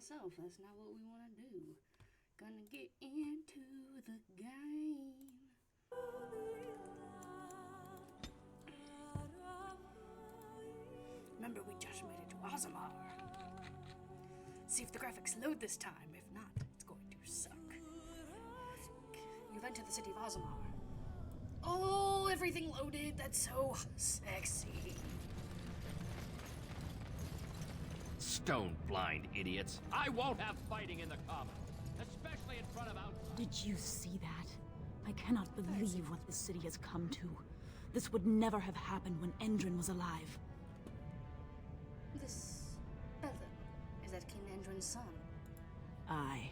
myself. That's not what we want to do. Gonna get into the game. Remember, we just made it to Orzammar. See if the graphics load this time. If not, it's going to suck. You've entered the city of Orzammar. Oh, everything loaded. That's so sexy. Stone blind idiots. I won't have fighting in the common, especially in front of outside. Did you see that? I cannot believe what this city has come to. This would never have happened when Endrin was alive. This Belden, is that King Endrin's son? Aye.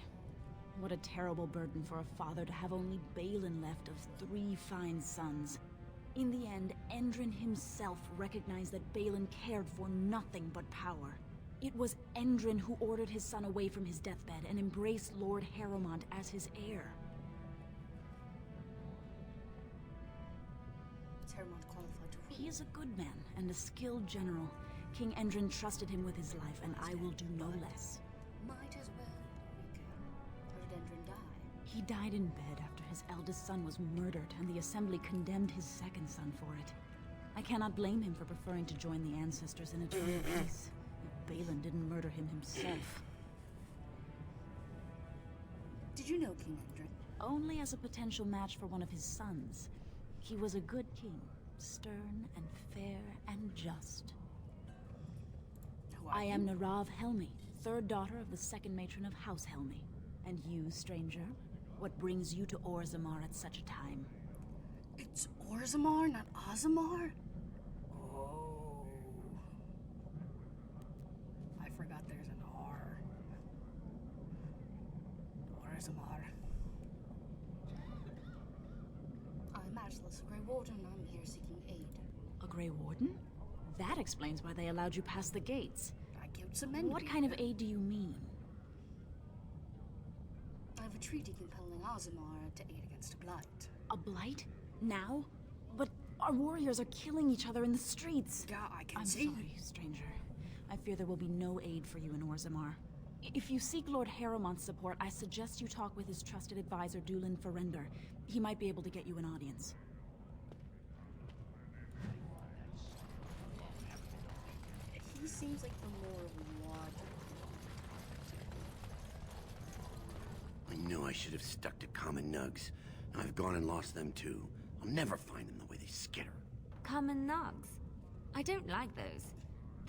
What a terrible burden for a father to have only Balin left of 3 fine sons. In the end, Endrin himself recognized that Balin cared for nothing but power. It was Endrin who ordered his son away from his deathbed and embraced Lord Harrowmont as his heir. Is Harrowmont qualified to rule? He is a good man and a skilled general. King Endrin trusted him with his life, and I will do no less. Might as well. How did Endrin die? He died in bed after his eldest son was murdered, and the Assembly condemned his second son for it. I cannot blame him for preferring to join the ancestors in eternal peace. If Balin didn't murder him himself. Did you know King Endrin? Only as a potential match for one of his sons. He was a good king, stern and fair and just. I am Narav Helmi, 3rd daughter of the 2nd matron of House Helmi. And you, stranger, what brings you to Orzammar at such a time? It's Orzammar, not Orzammar? Oh. I forgot there's an R. Orzammar. I'm Atlas, a Grey Warden, and I'm here seeking aid. A Grey Warden? That explains why they allowed you past the gates. I killed some men. What kind of aid do you mean? I have a treaty compelling Orzammar to aid against a blight. A blight? Now? But our warriors are killing each other in the streets. Yeah, I can I'm see. sorry, stranger. I fear there will be no aid for you in Orzammar. If you seek Lord Harrowmont's support, I suggest you talk with his trusted advisor, Dulin Ferender. He might be able to get you an audience. He seems like the more logical. I knew I should have stuck to common nugs. I've gone and lost them too. I'll never find them the way they skitter. Common nugs? I don't like those.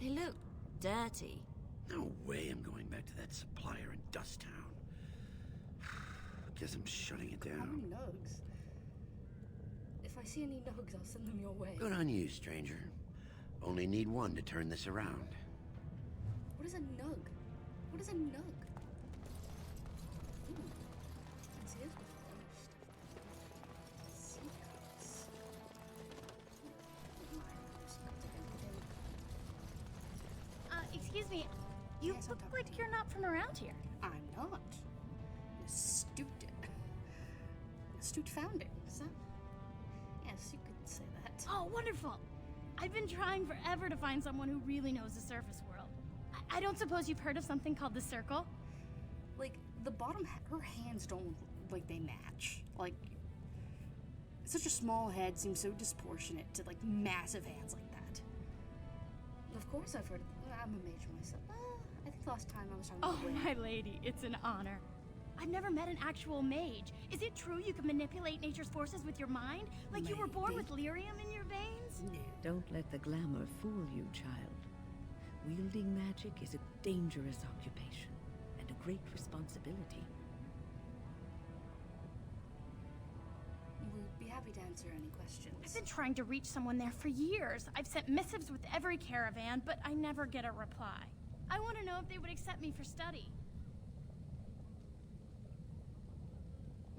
They look dirty. No way I'm going back to that supplier in Dust Town. Guess I'm shutting it How many down. nugs? If I see any nugs, I'll send them your way. Good on you, stranger. Only need one to turn this around. What is a nug? What is a nug? Ooh. Let's see this one first. Secrets. Excuse me. You Yes, I'm look talking like to you. you're not from around here. I'm not. An astute. An astute founding. Is that? Yes, you could say that. Oh, wonderful. I've been trying forever to find someone who really knows the surface world. I don't suppose you've heard of something called the Circle? Like, the bottom, her hands don't look like they match. Like, such a small head seems so disproportionate to, like, massive hands like that. Of course I've heard of I'm a mage myself. I think last time I was talking Oh, about Wayne. my lady, it's an honor. I've never met an actual mage. Is it true you can manipulate nature's forces with your mind? Like you were born with lyrium in your veins? No. Don't let the glamour fool you, child. Wielding magic is a dangerous occupation and a great responsibility. We'd be happy to answer any questions. I've been trying to reach someone there for years. I've sent missives with every caravan, but I never get a reply. I want to know if they would accept me for study.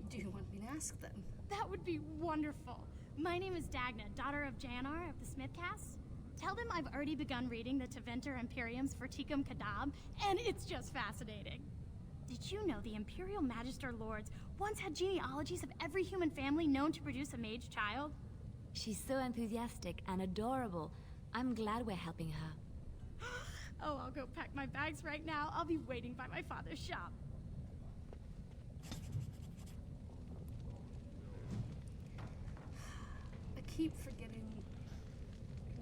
Do you want me to ask them? That would be wonderful. My name is Dagna, daughter of Janar of the Smithcast. Tell them I've already begun reading the Teventer Imperium's Verticum Kadab, and it's just fascinating. Did you know the Imperial Magister Lords once had genealogies of every human family known to produce a mage child? She's so enthusiastic and adorable. I'm glad we're helping her. Oh, I'll go pack my bags right now. I'll be waiting by my father's shop. I keep forgetting.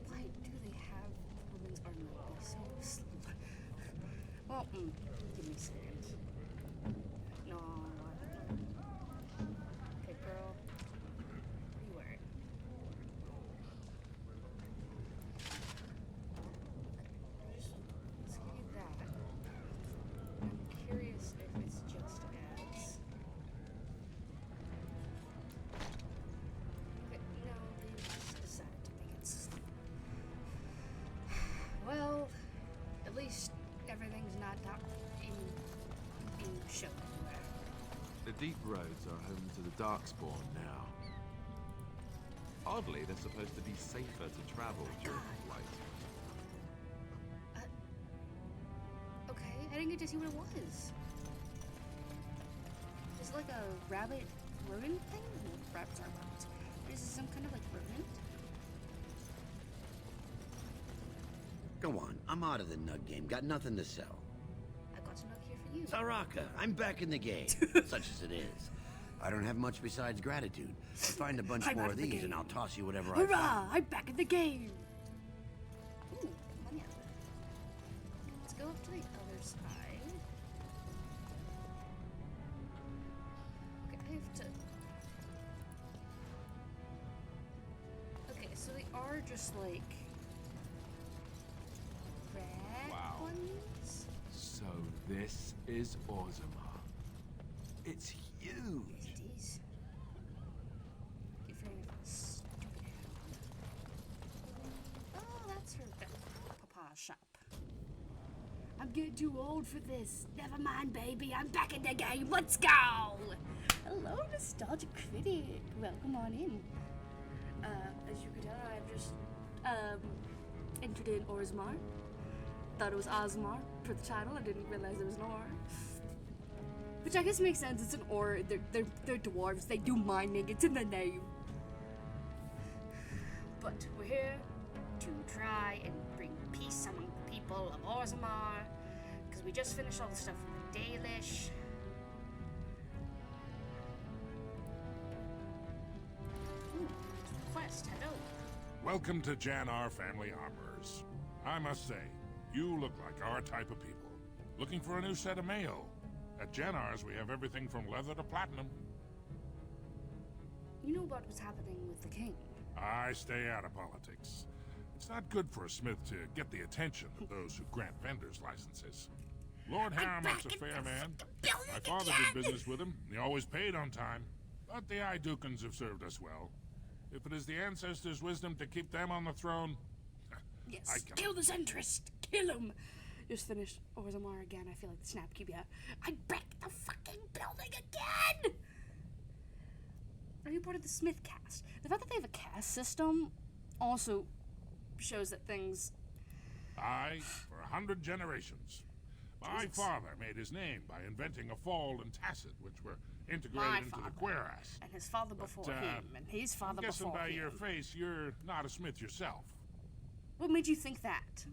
Why do they have the women's armor be so slow? Well, give me a second. No, okay, girl. What are you wearing? Just see that. I'm curious if it's just ads. Okay, no, they just decided to make it slow. Well, at least everything's not being shown anywhere. The deep roads are home to the Darkspawn now. Oddly, they're supposed to be safer to travel during flight. Okay, I didn't get to see what it was. Is it like a rabbit rodent thing? No, rabbits aren't rabbits. Is it some kind of like rodent? Go on, I'm out of the nug game. Got nothing to sell. I've got some nug here for you. Saraka, I'm back in the game, such as it is. I don't have much besides gratitude. I'll find a bunch I'm more out of of the these and game. I'll toss you whatever I Hurrah! find. I'm back in the game! Ooh, money out of it. Let's go up to the other side. Okay, I have to... Okay, so they are just like... red ones? So this is Orzammar. It's huge. Yes, it is. Get ready for the stupid hound. Oh, that's her papa's shop. I'm getting too old for this. Never mind, baby. I'm back in the game. Let's go! Hello, nostalgic critic. Welcome on in. As you can tell, I've just entered in Orzammar. Thought it was Osmar for the title. I didn't realize it was an or. Which I guess makes sense. It's an or. They're dwarves. They do mining. It's in the name. But we're here to try and bring peace among the people of Orzammar, because we just finished all the stuff with the Dalish. Ooh, quest. Hello. Welcome to Jannar Family Armorers. I must say, you look like our type of people. Looking for a new set of mail. At Jannar's, we have everything from leather to platinum. You know about what's happening with the king? I stay out of politics. It's not good for a smith to get the attention of those who grant vendors licenses. Lord Harriman's a fair man. My father did business with him, and he always paid on time. But the Idukans have served us well. If it is the ancestors' wisdom to keep them on the throne, Yes. Kill the centrist. Kill him. Just finished Orzammar again. I feel like the snap keep out. I break the fucking building again. Are you part of the Smith cast? The fact that they have a caste system also shows that things. aye, for 100 generations. My father made his name by inventing a fall and tacit, which were integrated My into father. the cuirass. And his father before him, and his father I'm guessing before by him. your face, you're not a smith yourself. What made you think that?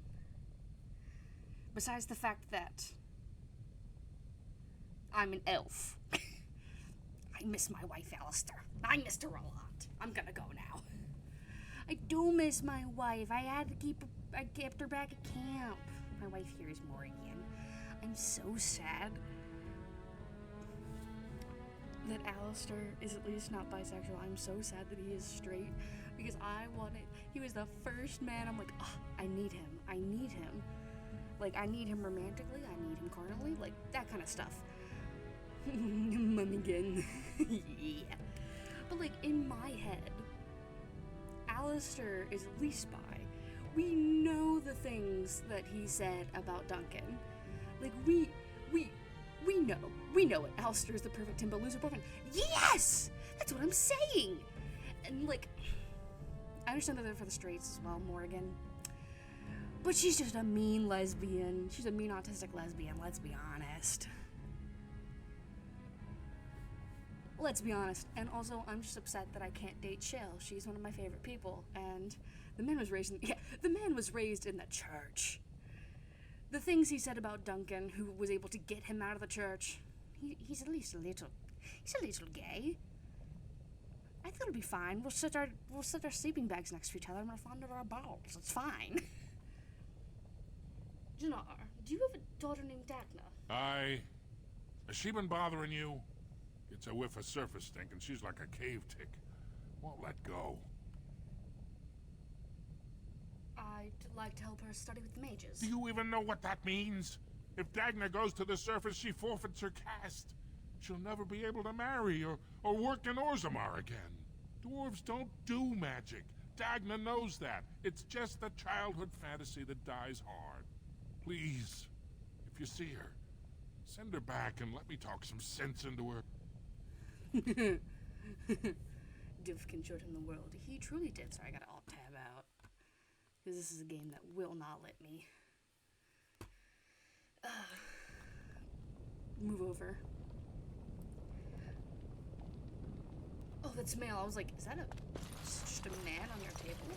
Besides the fact that I'm an elf. I miss my wife, Alistair. I missed her a lot. I'm gonna go now. I do miss my wife. I kept her back at camp. My wife here is Morrigan. I'm so sad that Alistair is at least not bisexual. I'm so sad that he is straight because he was the first man. I'm like, oh, I need him. I need him. Like, I need him romantically. I need him carnally. Like, that kind of stuff. Mum again. Yeah. But, like, in my head, Alistair is at least bi. We know the things that he said about Duncan. Like, we know it. Alistair is the perfect Timbo loser boyfriend. Yes! That's what I'm saying! And, like, I understand that they're for the straights as well, Morrigan. But she's just a mean lesbian. She's a mean autistic lesbian, let's be honest. Let's be honest. And also, I'm just upset that I can't date Shell. She's one of my favorite people. And the man was raised in the church. the things he said about Duncan, who was able to get him out of the church, he's at least a little gay. I think it'll be fine. We'll set our sleeping bags next to each other and we'll find our balls. It's fine. Janar, do you have a daughter named Dagna? Has she been bothering you? Gets a whiff of surface stink and she's like a cave tick. Won't let go. I'd like to help her study with the mages. Do you even know what that means? If Dagna goes to the surface, she forfeits her caste. She'll never be able to marry or work in Orzammar again. Dwarves don't do magic. Dagna knows that. It's just a childhood fantasy that dies hard. Please, if you see her, send her back and let me talk some sense into her. Div can shorten the world. He truly did. Sorry, I gotta alt tab out. Because this is a game that will not let me. Move over. Oh, that's mail. I was like, is that it's just a man on your table?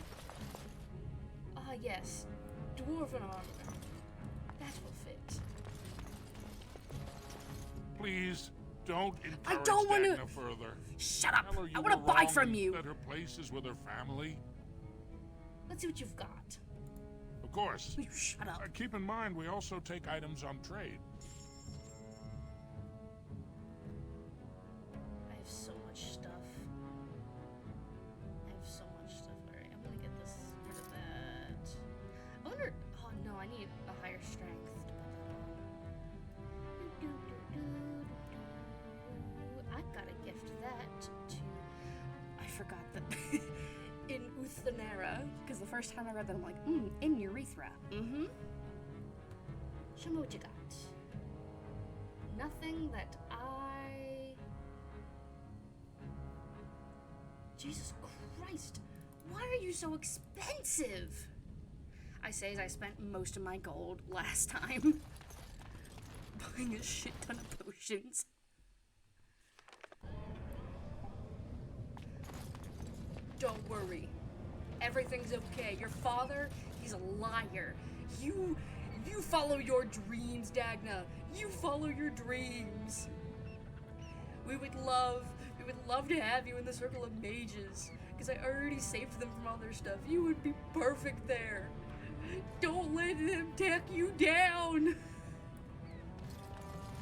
Ah, yes. Dwarven armor. That will fit. Please, don't encourage I don't want Dagna to. further. Shut up! Tell her you I want to were buy wrong from and you. That her place is with her family. Let's see what you've got. Of course. You shut up. Keep in mind, we also take items on trade. I have so much stuff. Alright, I'm gonna get rid of that. I wonder. Oh no, I need a higher strength to put that on. I gotta gift that to. I forgot that. In Uthanera, because the first time I read that, I'm like, in urethra. Show me what you got. Nothing that Jesus Christ, why are you so expensive? I say as I spent most of my gold last time buying a shit ton of potions. Don't worry. Everything's okay. Your father, he's a liar. You follow your dreams, Dagna. You follow your dreams. We would love to have you in the circle of mages. Because I already saved them from all their stuff. You would be perfect there. Don't let them take you down.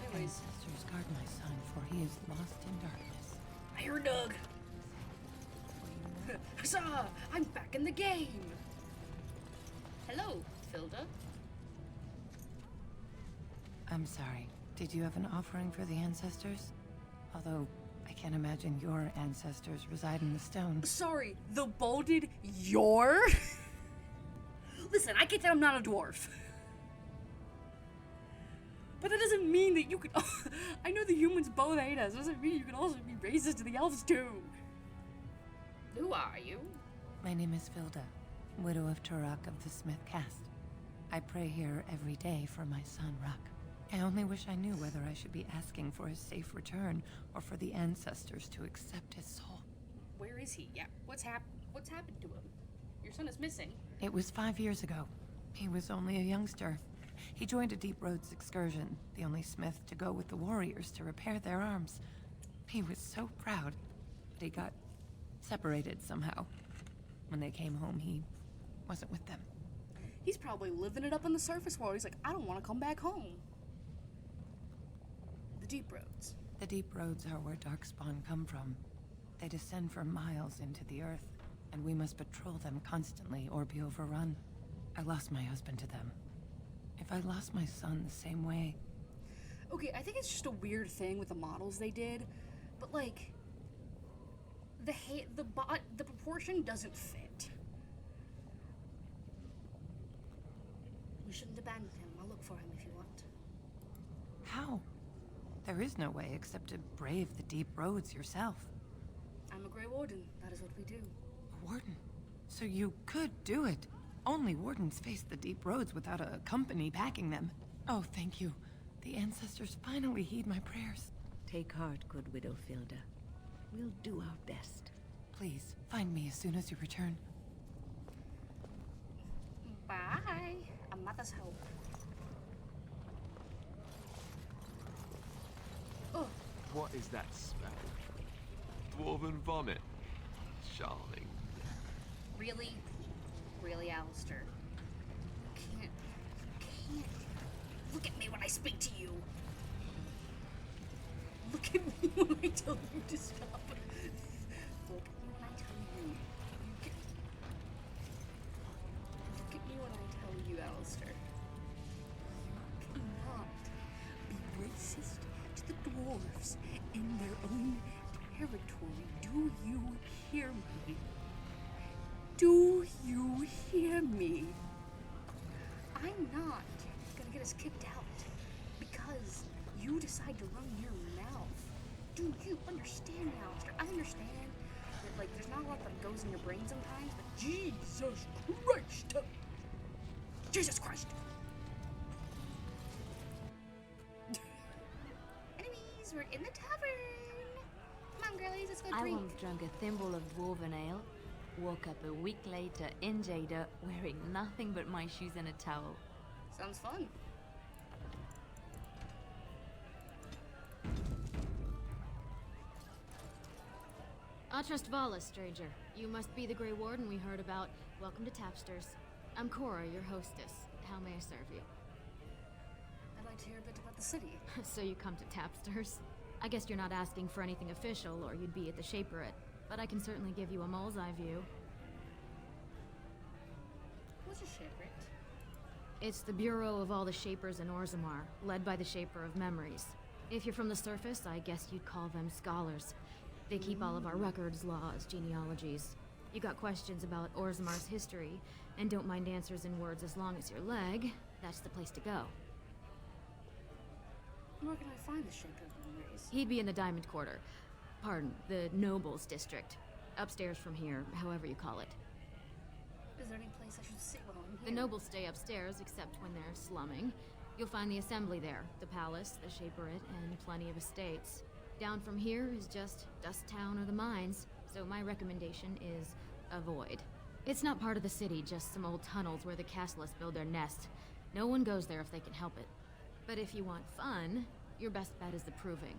Anyways. Ancestors, guard my son, for he is lost in darkness. I hear Doug. Huzzah! I'm back in the game! Hello, Filda. I'm sorry. Did you have an offering for the ancestors? Although, I can't imagine your ancestors reside in the stone. Sorry, the bolded your? Listen, I get that I'm not a dwarf. But that doesn't mean that you could... I know the humans both hate us. It doesn't mean you can also be racist to the elves too. Who are you? My name is Filda, widow of Turok of the Smith caste. I pray here every day for my son, Ruck. I only wish I knew whether I should be asking for his safe return or for the ancestors to accept his soul. Where is he? Yeah, what's happened to him? Your son is missing. It was 5 years ago. He was only a youngster. He joined a Deep Roads excursion, the only smith to go with the warriors to repair their arms. He was so proud, but he got separated somehow. When they came home, he wasn't with them. He's probably living it up in the surface world. He's like, I don't want to come back home. The Deep Roads. The Deep Roads are where Darkspawn come from. They descend for miles into the earth, and we must patrol them constantly or be overrun. I lost my husband to them. If I lost my son the same way... Okay, I think it's just a weird thing with the models they did, but like... The proportion doesn't fit. You shouldn't abandon him. I'll look for him if you want. How? There is no way except to brave the Deep Roads yourself. I'm a Grey Warden. That is what we do. A warden? So you could do it. Only wardens face the Deep Roads without a company backing them. Oh, thank you. The ancestors finally heed my prayers. Take heart, good widow Filda. We'll do our best. Please, find me as soon as you return. Bye. A mother's hope. What is that smell? Dwarven vomit. Charming. Really? Really, Alistair? You can't. Look at me when I speak to you. Look at me when I tell you to stop. Look at me when I tell you. Look at me when I tell you, Alistair. You cannot be racist to the dwarves in their own territory. Do you hear me? Do you hear me? I'm not gonna get us kicked out because you decide to run your mouth. Do you understand, Alistair? I understand that, like, there's not a lot that goes in your brain sometimes, but Jesus Christ! Jesus Christ! Enemies, we're in the tavern! Come on, girlies, let's go I drink. once drank a thimble of dwarven ale, woke up a week later in Jada wearing nothing but my shoes and a towel. Sounds fun. Atrust Vala, stranger. You must be the Grey Warden we heard about. Welcome to Tapsters. I'm Cora, your hostess. How may I serve you? I'd like to hear a bit about the city. So you come to Tapsters? I guess you're not asking for anything official, or you'd be at the Shaperate. But I can certainly give you a mole's eye view. What's a Shaperate? It's the bureau of all the Shapers in Orzammar, led by the Shaper of Memories. If you're from the surface, I guess you'd call them scholars. They keep all of our records, laws, genealogies. You got questions about Orzammar's history, and don't mind answers in words as long as your leg, that's the place to go. Where can I find the Shaper of Memories? He'd be in the Diamond Quarter. Pardon, the Nobles District. Upstairs from here, however you call it. Is there any place I should sit while I'm The here? Nobles stay upstairs, except when they're slumming. You'll find the Assembly there, the Palace, the Shaperate, and plenty of estates. Down from here is just Dust Town or the mines, so my recommendation is avoid. It's not part of the city, just some old tunnels where the castlists build their nest. No one goes there if they can help it. But if you want fun, your best bet is the Proving.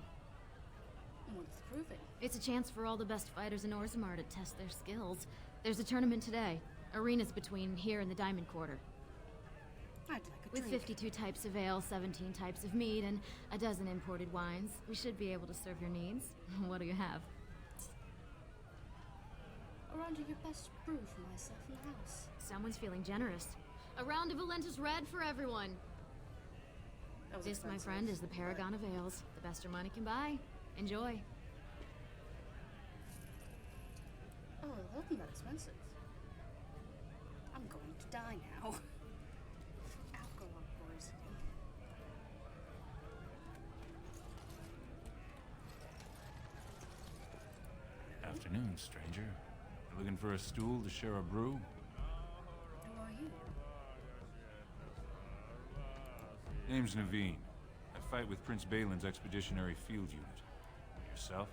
What's the Proving? It's a chance for all the best fighters in Orzammar to test their skills. There's a tournament today. Arenas between here and the Diamond Quarter. I'd like a With drink. 52 types of ale, 17 types of mead, and a dozen imported wines, we should be able to serve your needs. What do you have? A round of your best brew for myself in the house. Someone's feeling generous. A round of Valentis Red for everyone. That was This, my expensive, friend, is the but- paragon of ales. The best your money can buy. Enjoy. Oh, that wasn't that expensive. I'm going to die now. Alcohol poisoning. Afternoon, stranger. You looking for a stool to share a brew? Who are you? Name's Naveen. I fight with Prince Balin's expeditionary field unit. Yourself?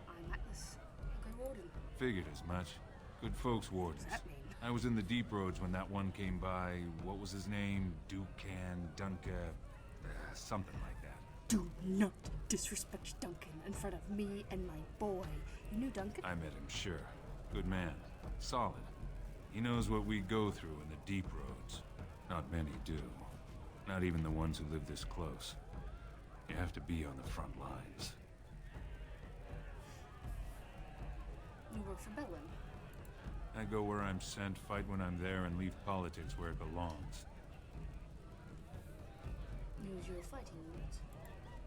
I'm Atlas, Grey Warden. Figured as much. Good folks, wardens. What does that mean? I was in the deep roads when that one came by. What was his name? Dukan, Dunka, something like that. Do not disrespect Duncan in front of me and my boy. You knew Duncan? I met him, sure. Good man. Solid. He knows what we go through in the deep roads. Not many do. Not even the ones who live this close. You have to be on the front lines. You work for Bellin. I go where I'm sent, fight when I'm there, and leave politics where it belongs. Who's your fighting unit?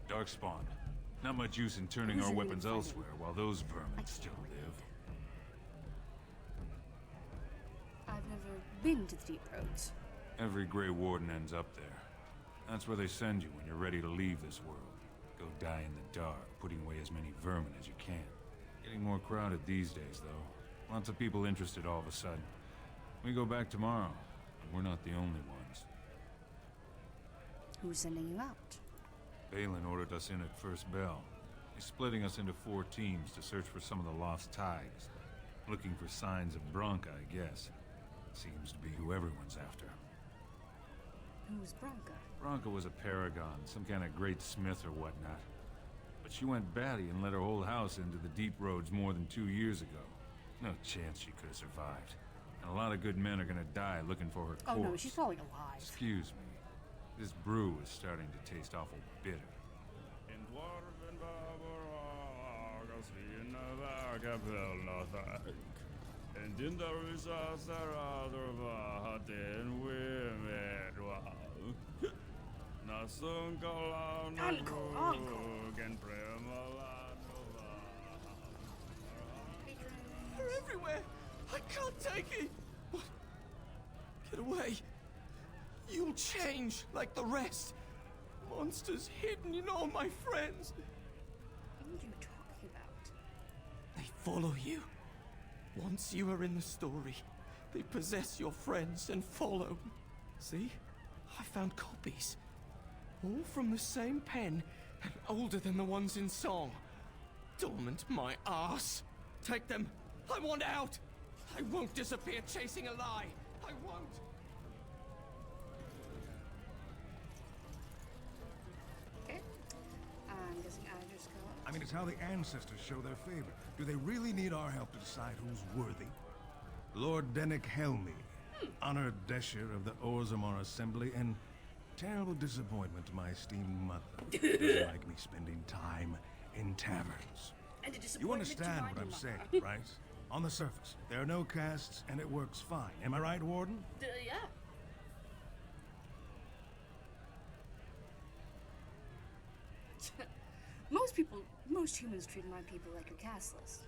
Darkspawn. Not much use in turning Who's our your weapons unit elsewhere while those vermin I still can't live. I've never been to the Deep Roads. Every Grey Warden ends up there. That's where they send you when you're ready to leave this world. Go die in the dark, putting away as many vermin as you can. Getting more crowded these days, though. Lots of people interested all of a sudden. We go back tomorrow, and we're not the only ones. Who's sending you out? Balin ordered us in at first bell. He's splitting us into 4 teams to search for some of the lost tigers. Looking for signs of Bronca, I guess. Seems to be who everyone's after. Who's Bronca? Bronca was a paragon, some kind of great smith or whatnot. But she went batty and let her whole house into the deep roads more than 2 years ago. No chance she could have survived. And a lot of good men are gonna die looking for her corpse. Oh no, she's probably alive. Excuse me. This brew is starting to taste awful bitter. They're everywhere! I can't take it! What? Get away! You'll change like the rest. Monsters hidden in all my friends. What are you talking about? They follow you. Once you are in the story, they possess your friends and follow. See? I found copies. All from the same pen and older than the ones in song. Dormant my ass. Take them. I want out. I won't disappear chasing a lie. I won't. Okay. I'm guessing I just go. I mean, it's how the ancestors show their favor. Do they really need our help to decide who's worthy? Lord Dennick Helmy, honored Desher of the Orzammar Assembly, and terrible disappointment to my esteemed mother. Doesn't like me spending time in taverns. And a You disappointment understand to what my I'm mother. saying, right? On the surface, there are no castes, and it works fine. Am I right, Warden? Yeah. Most humans treat my people like your caste list.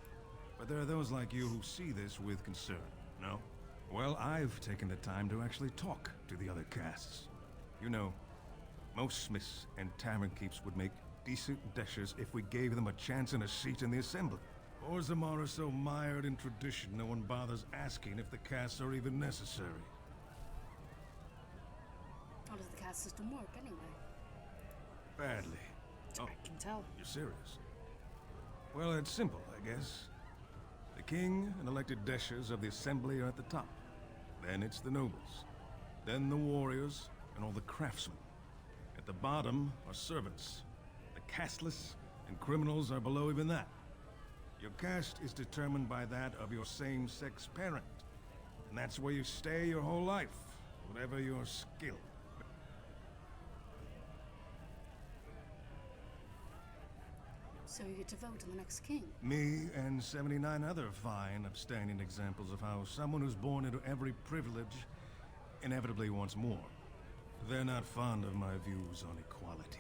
But there are those like you who see this with concern, no? Well, I've taken the time to actually talk to the other castes. You know, most smiths and tavern keeps would make decent deshers if we gave them a chance and a seat in the assembly. Orzammar are so mired in tradition, no one bothers asking if the castes are even necessary. How does the caste system work, anyway? Badly. I can tell. You're serious? Well, it's simple, I guess. The king and elected deshers of the assembly are at the top. Then it's the nobles. Then the warriors and all the craftsmen. At the bottom are servants. The casteless and criminals are below even that. Your caste is determined by that of your same-sex parent. And that's where you stay your whole life, whatever your skill. So you get to vote on the next king. Me and 79 other fine, upstanding examples of how someone who's born into every privilege inevitably wants more. They're not fond of my views on equality.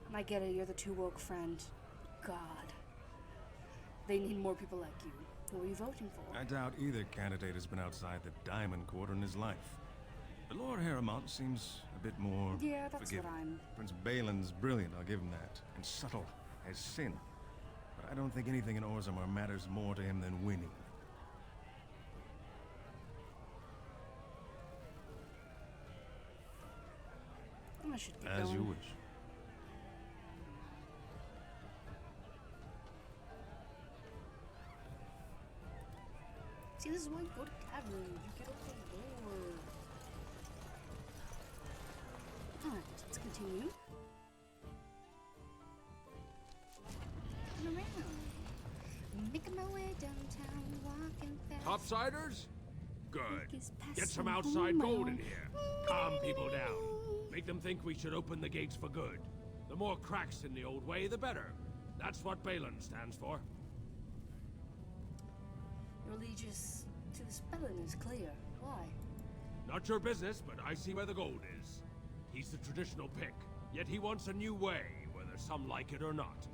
And I get it, you're the too woke friend. God. They need more people like you. Who are you voting for? I doubt either candidate has been outside the Diamond Quarter in his life. But Lord Harrowmont seems a bit more Yeah, that's forgiving. what I'm... Prince Balin's brilliant, I'll give him that. And subtle as sin. But I don't think anything in Orzammar matters more to him than winning. I should get As going. you wish. See, this is why you go to tavern. You get open the door. Alright, let's continue. Looking around. Making my way downtown, walking fast. Topsiders? Good. Is Get some passing outside through gold my- in here. Calm people down. Make them think we should open the gates for good. The more cracks in the old way, the better. That's what Balin stands for. Your allegiance to the spelling is clear. Why? Not your business, but I see where the gold is. He's the traditional pick, yet he wants a new way, whether some like it or not.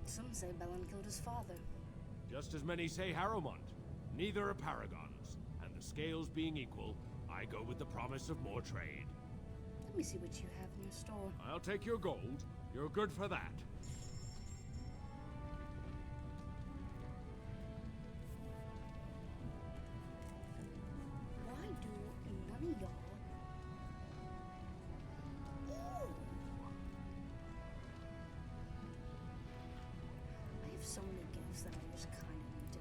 Some say Bellin killed his father. Just as many say Harrowmont. Neither are paragons, and the scales being equal, I go with the promise of more trade. Let me see what you have in your store. I'll take your gold. You're good for that. Why do none of y'all... Ooh. I have so many gifts that I just kind of need to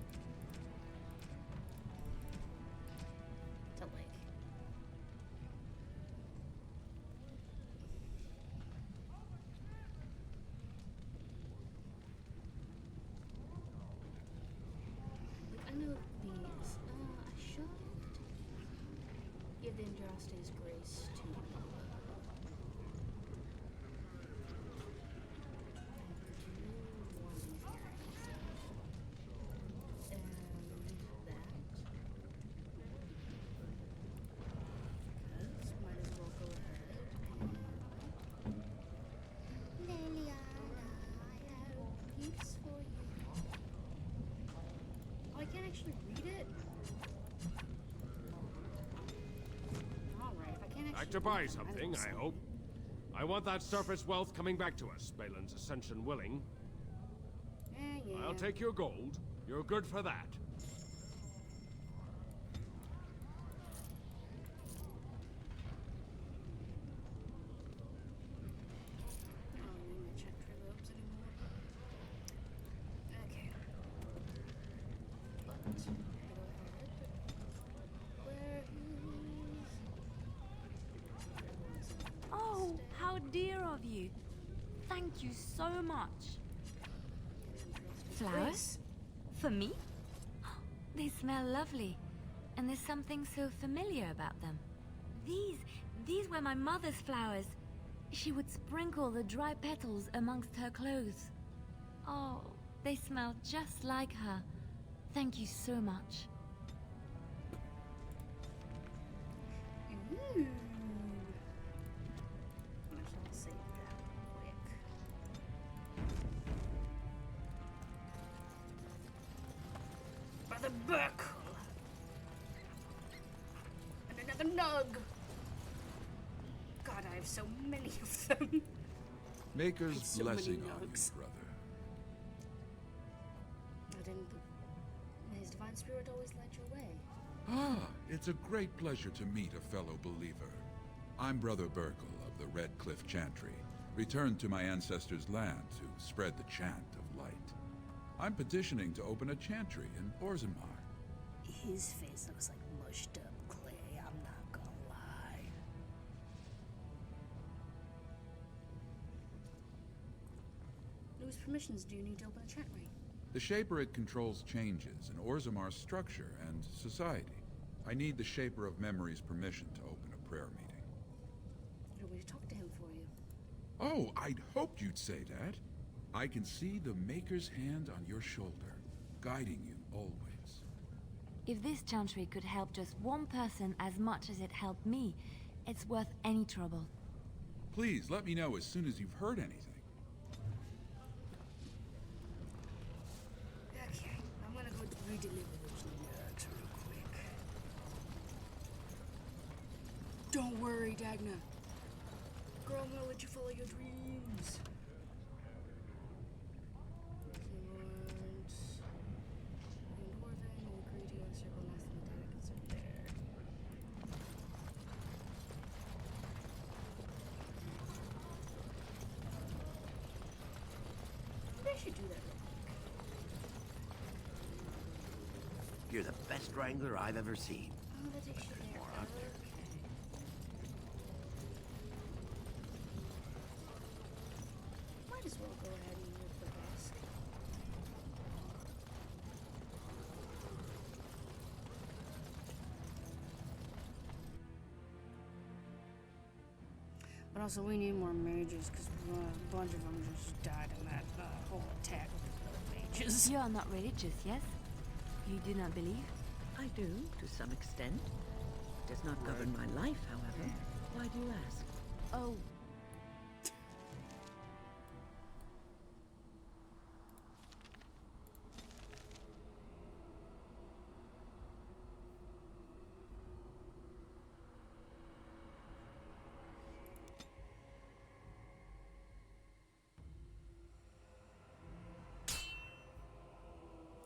like lost his grace to I can't actually read it. Alright, if I can't actually Back to buy read it, something, I I hope. I want that surface wealth coming back to us, Balin's ascension willing. Yeah. I'll take your gold. You're good for that. I don't need my chantry robes anymore. Okay. But, go ahead. Where is... Oh, how dear of you. Thank you so much. Flowers? For me? They smell lovely. And there's something so familiar about them. These were my mother's flowers. She would sprinkle the dry petals amongst her clothes. Oh, they smell just like her. Thank you so much. Ooh. I shall save that quick. By the book! And another nug! God, I have so many of them. Maker's So blessing many on you, nugs. brother. I didn't. May his divine spirit always light your way. Ah, it's a great pleasure to meet a fellow believer. I'm Brother Burkle of the Red Cliff Chantry, returned to my ancestors' land to spread the chant of light. I'm petitioning to open a chantry in Orzammar. His face looks like mushed up clay, I'm not gonna lie. Whose permissions do you need to open a chantry? The Shaperit controls changes in Orzammar's structure and society. I need the Shaper of Memory's permission to open a prayer meeting. What do we talk to him for you? Oh, I'd hoped you'd say that. I can see the Maker's hand on your shoulder, guiding you always. If this chantry could help just one person as much as it helped me, it's worth any trouble. Please let me know as soon as you've heard anything. Okay, I'm gonna go redeliver those nuts real quick. Don't worry, Dagna. Girl, I'm gonna let you follow your dreams. Maybe I should do that real quick. You're the best wrangler I've ever seen. Oh, that takes you there. More out there. Okay. Might as well go ahead and move the desk. But also, we need more mages because a bunch of them just died in that whole attack with the mages. You are not religious, yes? You do not believe? I do, to some extent. It does not govern my life, however. Why do you ask? Oh.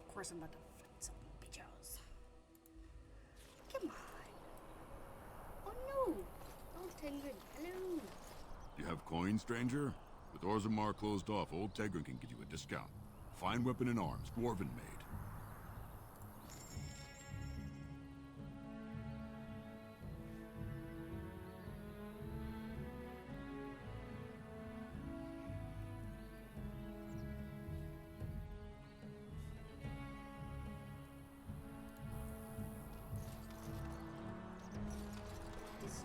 Of course, I'm about to fight some bitches. Come on. Oh no! Oh, Tenguin, hello! You have coin, stranger? With Orzammar closed off, old Tegrin can get you a discount. Fine weapon and arms, dwarven made. Is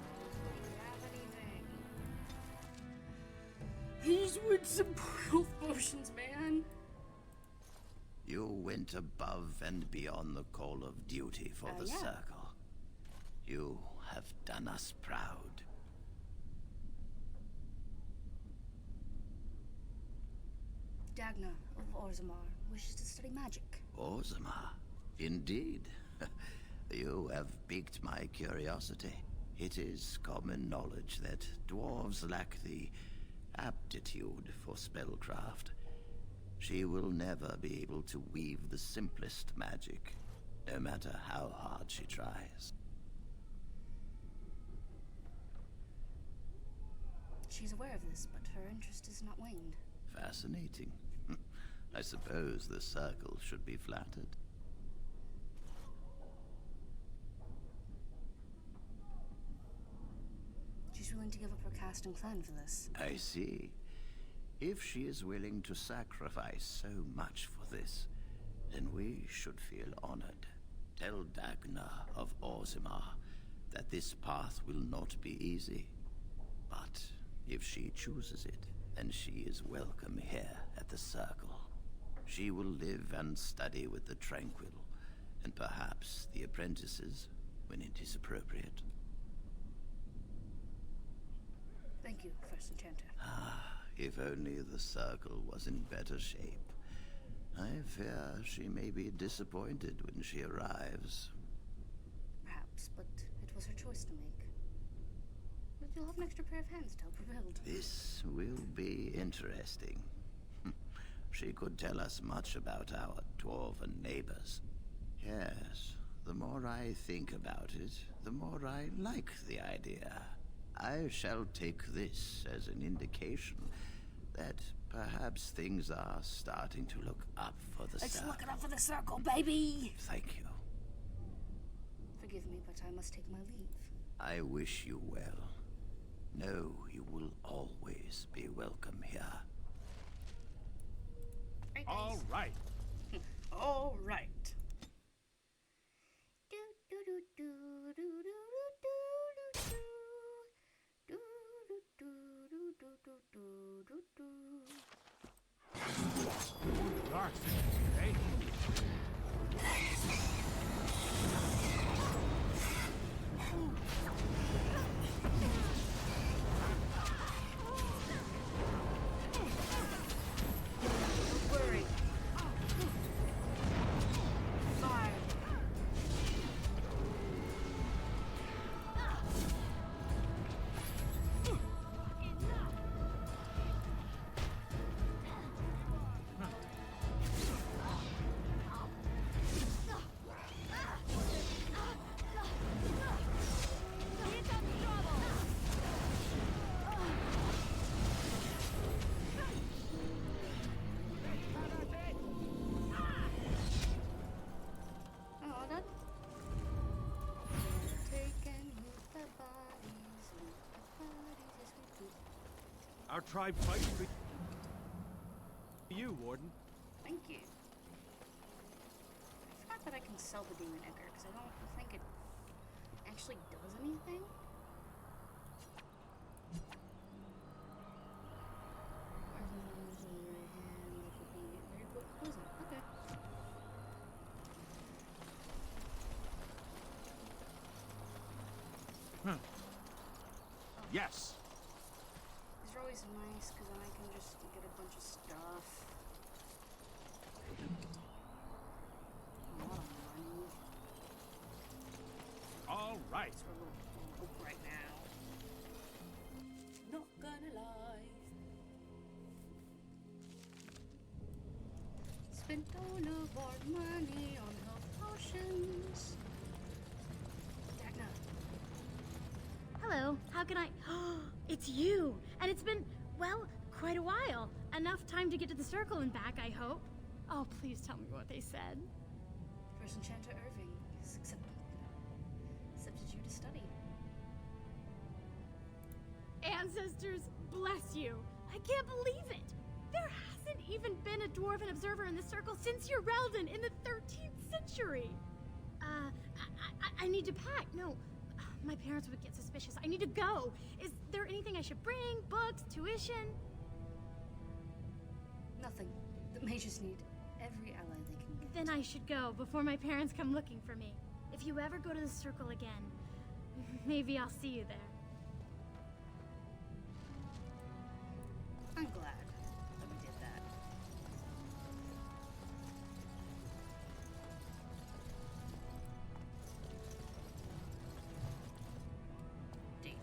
with some health potions, man. You went above and beyond the call of duty for the yeah. Circle. You have done us proud. Dagna of Orzammar wishes to study magic. Orzammar? Indeed. You have piqued my curiosity. It is common knowledge that dwarves lack the aptitude for spellcraft. She will never be able to weave the simplest magic, no matter how hard she tries. She's aware of this, but her interest has not waned. Fascinating. I suppose the Circle should be flattered. She's willing to give up her caste and clan for this. I see. If she is willing to sacrifice so much for this, then we should feel honored. Tell Dagna of Orzammar that this path will not be easy. But if she chooses it, then she is welcome here at the Circle. She will live and study with the Tranquil, and perhaps the apprentices, when it is appropriate. Thank you, First Enchanter. If only the Circle was in better shape. I fear she may be disappointed when she arrives. Perhaps, but it was her choice to make. But you'll have an extra pair of hands to help her build. This will be interesting. She could tell us much about our dwarven neighbors. Yes, the more I think about it, the more I like the idea. I shall take this as an indication that perhaps things are starting to look up for the Let's Circle. look it up for the Circle, baby! Thank you. Forgive me, but I must take my leave. I wish you well. Know you will always be welcome here. All right. All right. Dark, eh? Don't worry. Fire. Oh, that. Take and loot the bodies, loot the bodies as we do. Our tribe fights for you, Warden. Thank you. I forgot that I can sell the demon egger because I don't think it actually does anything. Okay. Yes. These are always nice because then I can just get a bunch of stuff. A lot of money. All right. So we're a little broke right now. Not gonna lie. Spent all of our money on health potions. Dagna. Hello, how can I... It's you! And it's been, well, quite a while. Enough time to get to the Circle and back, I hope. Oh, please tell me what they said. First Enchanter Irving has accepted you to study. Ancestors, bless you. I can't believe it. There hasn't even been a dwarven observer in the Circle since Urelden in the 13th century. I need to pack. No, my parents would get suspicious. I need to go. Is there anything I should bring? Books? Tuition? Nothing. The mages need every ally they can get. Then I should go before my parents come looking for me. If you ever go to the circle again, maybe I'll see you there. I'm glad that we did that. Date.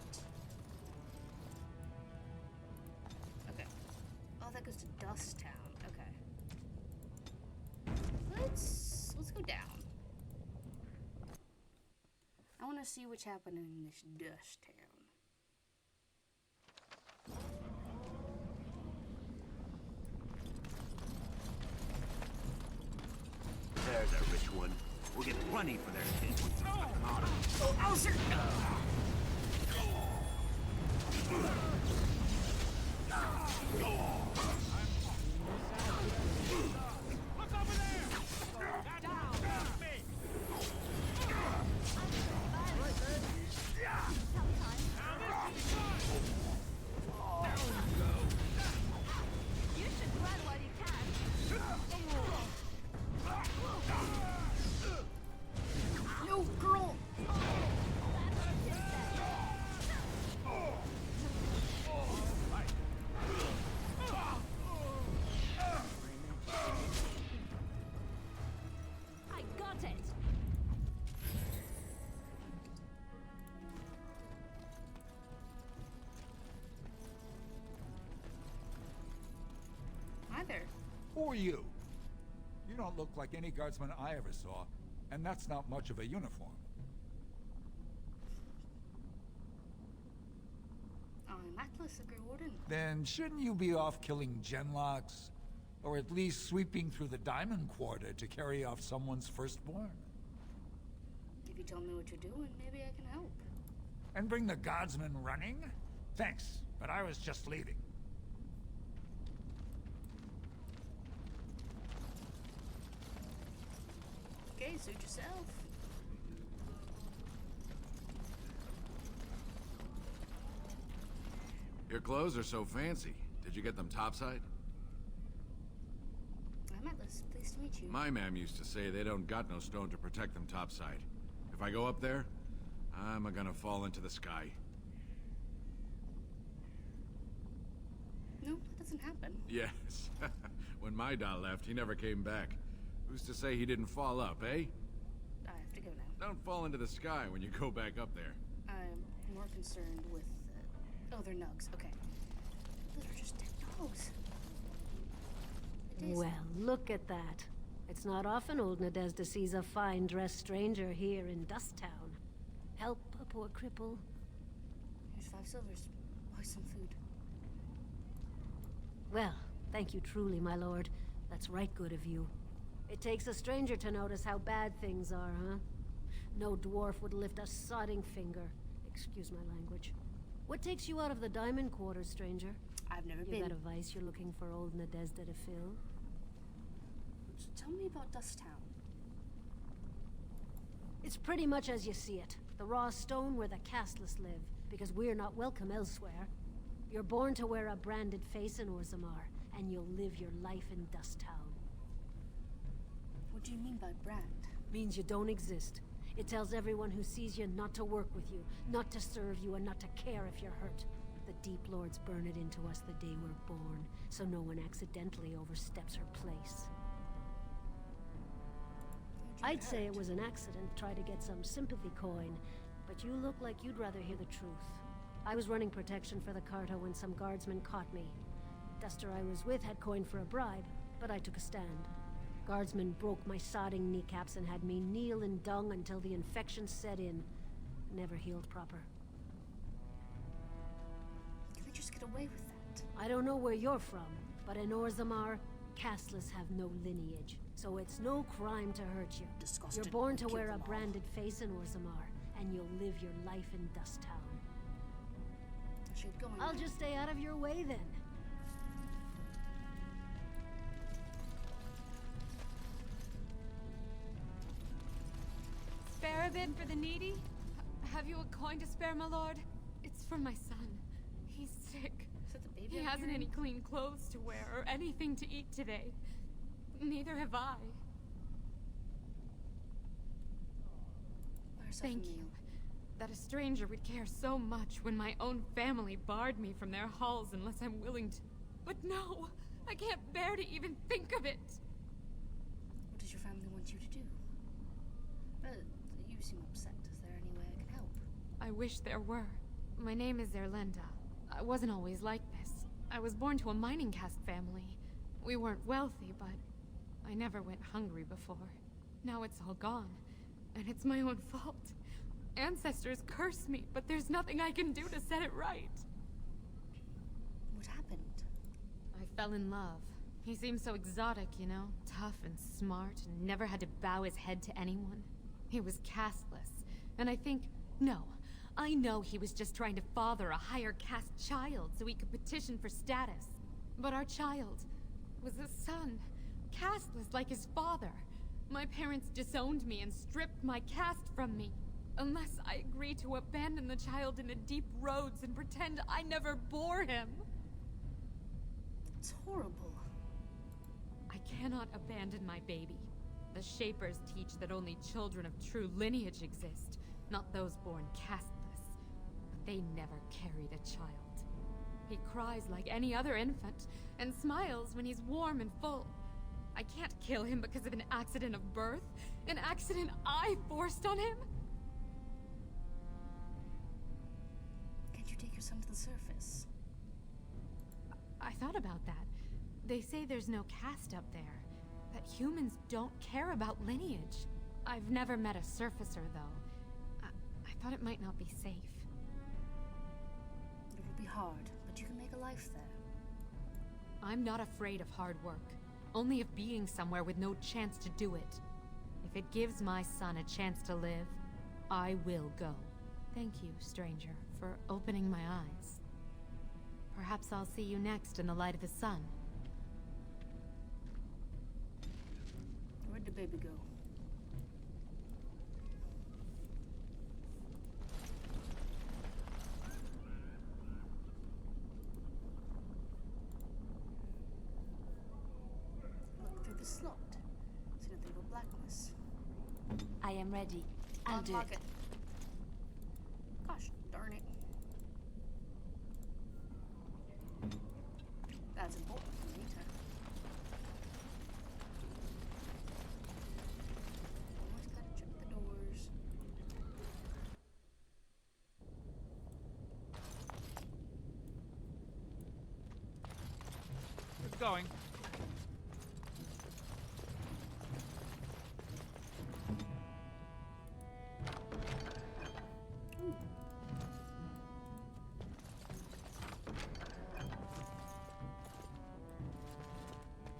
Okay. Oh, that goes to Dust Town. Okay. Let's go down. I want to see what's happening in this Dust Town. There's a rich one. We'll get plenty for their kids. Oh, sir! Yo, girl! I got it! Hi there. Who are you? You don't look like any guardsman I ever saw, and that's not much of a uniform. I'm Atlas, the Grey Warden. Then shouldn't you be off killing genlocks? Or at least sweeping through the Diamond Quarter to carry off someone's firstborn? If you tell me what you're doing, maybe I can help. And bring the guardsmen running? Thanks, but I was just leaving. Okay, suit yourself. Your clothes are so fancy. Did you get them topside? I'm Atlas. Pleased to meet you. My ma'am used to say they don't got no stone to protect them topside. If I go up there, I'm gonna fall into the sky. No, that doesn't happen. Yes. When my doll left, he never came back. Who's to say he didn't fall up, eh? I have to go now. Don't fall into the sky when you go back up there. I'm more concerned with... Oh, they're nugs. Okay. Those are just dead dogs. Well, look at that. It's not often old Nadezhda sees a fine-dressed stranger here in Dust Town. Help a poor cripple. Here's 5 silvers. Buy some food. Well, thank you truly, my lord. That's right good of you. It takes a stranger to notice how bad things are, huh? No dwarf would lift a sodding finger. Excuse my language. What takes you out of the Diamond Quarter, stranger? I've never been. You got a vice you're looking for old Nadezhda to fill? Tell me about Dust Town. It's pretty much as you see it. The raw stone where the casteless live, because we're not welcome elsewhere. You're born to wear a branded face in Orzammar, and you'll live your life in Dust Town. What do you mean by brand? Means you don't exist. It tells everyone who sees you not to work with you, not to serve you, and not to care if you're hurt. The Deep Lords burn it into us the day we're born, so no one accidentally oversteps her place. I'd say it was an accident, try to get some sympathy coin, but you look like you'd rather hear the truth. I was running protection for the Carta when some guardsmen caught me. Duster I was with had coin for a bribe, but I took a stand. Guardsmen broke my sodding kneecaps and had me kneel in dung until the infection set in. Never healed proper. Can they just get away with that? I don't know where you're from, but in Orzammar, casteless have no lineage, so it's no crime to hurt you. Disgusted. You're born to Kill wear a them all. branded face in Orzammar, and you'll live your life in Dust Town. I'll just stay out of your way then. Spare a bit for the needy? Have you a coin to spare, my lord? It's for my son. He's sick. Is that the baby? Here, hasn't any clean clothes to wear or anything to eat today. Neither have I. Thank you. That a stranger would care so much when my own family barred me from their halls unless I'm willing to. But no! I can't bear to even think of it! What does your family want you to do? You seem upset. Is there any way I can help? I wish there were. My name is Erlenda. I wasn't always like this. I was born to a mining caste family. We weren't wealthy, but I never went hungry before. Now it's all gone, and it's my own fault. Ancestors cursed me, but there's nothing I can do to set it right. What happened? I fell in love. He seemed so exotic, you know? Tough and smart, and never had to bow his head to anyone. He was casteless, and I know he was just trying to father a higher caste child so he could petition for status. But our child was a son, casteless like his father. My parents disowned me and stripped my caste from me. Unless I agree to abandon the child in the deep roads and pretend I never bore him. It's horrible. I cannot abandon my baby. The Shapers teach that only children of true lineage exist, not those born casteless. But they never carried a child. He cries like any other infant, and smiles when he's warm and full. I can't kill him because of an accident of birth, an accident I forced on him. Can't you take your son to the surface? I thought about that. They say there's no caste up there, that humans don't care about lineage. I've never met a surfacer, though. I thought it might not be safe. It will be hard, but you can make a life there. I'm not afraid of hard work, only of being somewhere with no chance to do it. If it gives my son a chance to live, I will go. Thank you, stranger, for opening my eyes. Perhaps I'll see you next in the light of the sun. Where'd the baby go? Look through the slot. See nothing but blackness. I am ready. I'll do Unlock it. it. Gosh darn it. That's important for me to... Always gotta check the doors. It's going.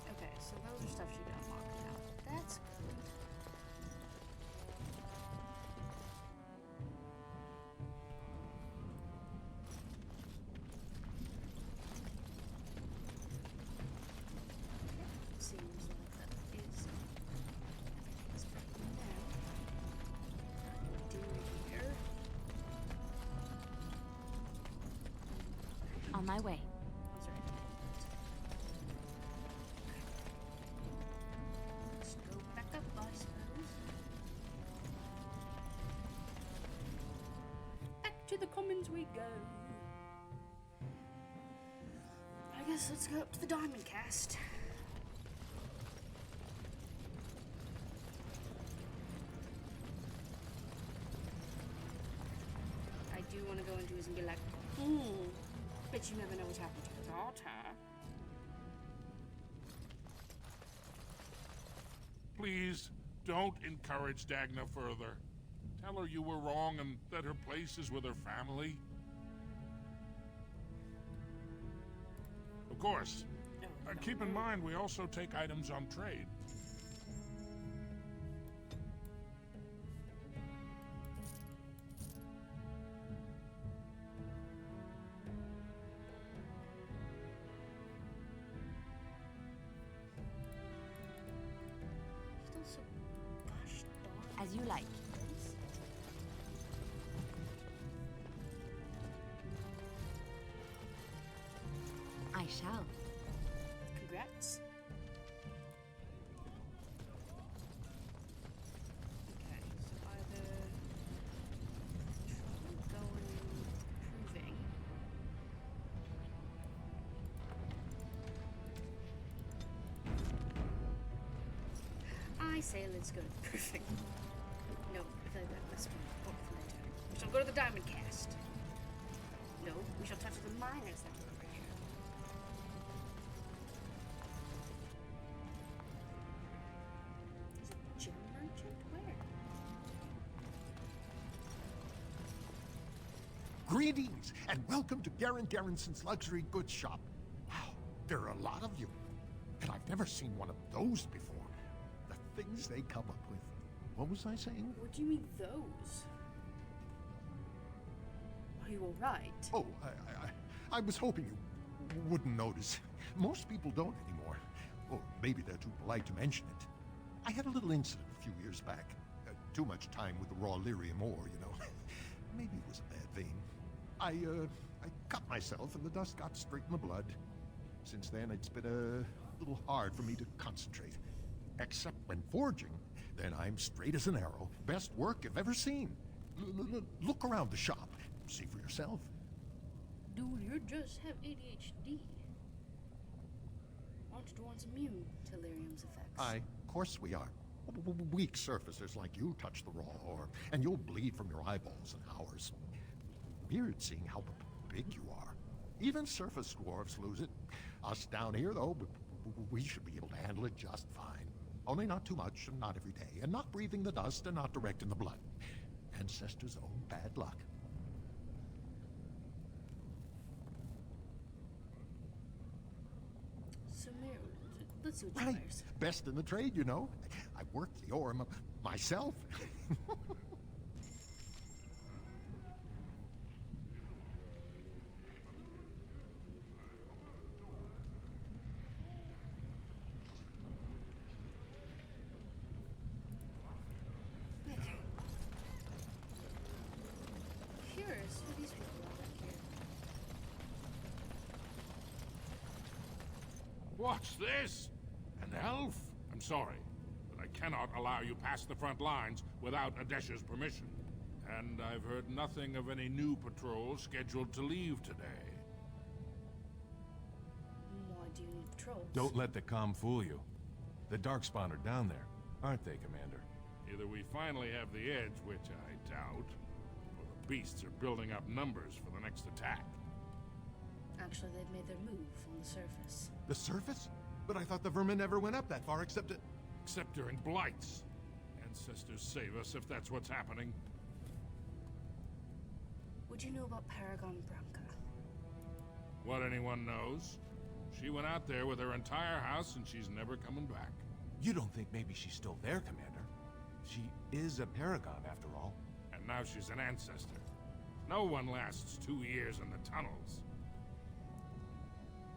Okay, so those are stuff she can unlock now. That's good. Seems like that is everything's right now. Do here. On my way. That's right. Let's go back up, I suppose. Back to the commons we go. I guess let's go up to the diamond cast. I do want to go into his and be like, but you never know what's happened to your daughter. Please, don't encourage Dagna further. Tell her you were wrong and that her place is with her family. Of course. Keep in mind, we also take items on trade. Still so gosh darn. As you like. I I shall. Congrats. Okay, so either going proving. I say let's go to the proving. No, I feel like that must be important for my turn. We shall go to the diamond cast. No, we shall touch the miners that are over here. Is it gem merchant? Where? Greetings, and welcome to Garen Garrison's Luxury Goods Shop. Wow, there are a lot of you. And I've never seen one of those before. The things they come up with. What was I saying? What do you mean, those? Are you alright? Oh, I was hoping you wouldn't notice. Most people don't anymore. Or maybe they're too polite to mention it. I had a little incident a few years back. Too much time with the raw lyrium ore, you know. Maybe it was a bad vein. I cut myself and the dust got straight in the blood. Since then, it's been a little hard for me to concentrate. Except when forging, then I'm straight as an arrow. Best work I've ever seen. Look around the shop. See for yourself. Dude, you just have ADHD. Aren't you once immune to lyrium's effects? Of course we are. Weak surfacers like you touch the raw ore, and you'll bleed from your eyeballs and ours. Weird seeing how big you are. Even surface dwarves lose it. Us down here, though, we should be able to handle it just fine. Only not too much, and not every day, and not breathing the dust, and not direct in the blood. Ancestors' own bad luck. So, Mary, let's see what Right. matters. Best in the trade, you know. I work the ore myself. Curious who these people are back here. What's this? An elf? I'm sorry, but I cannot allow you past the front lines without Adesha's permission. And I've heard nothing of any new patrols scheduled to leave today. Why do you need patrols? Don't let the comm fool you. The Darkspawn are down there, aren't they, Commander? Either we finally have the edge, which I doubt, or the beasts are building up numbers for the next attack. Actually, they've made their move on the surface. The surface? But I thought the vermin never went up that far except during blights. Ancestors save us if that's what's happening. What do you know about Paragon Branca? What anyone knows. She went out there with her entire house and she's never coming back. You don't think maybe she's still there, Commander? She is a paragon, after all. And now she's an ancestor. No one lasts 2 years in the tunnels.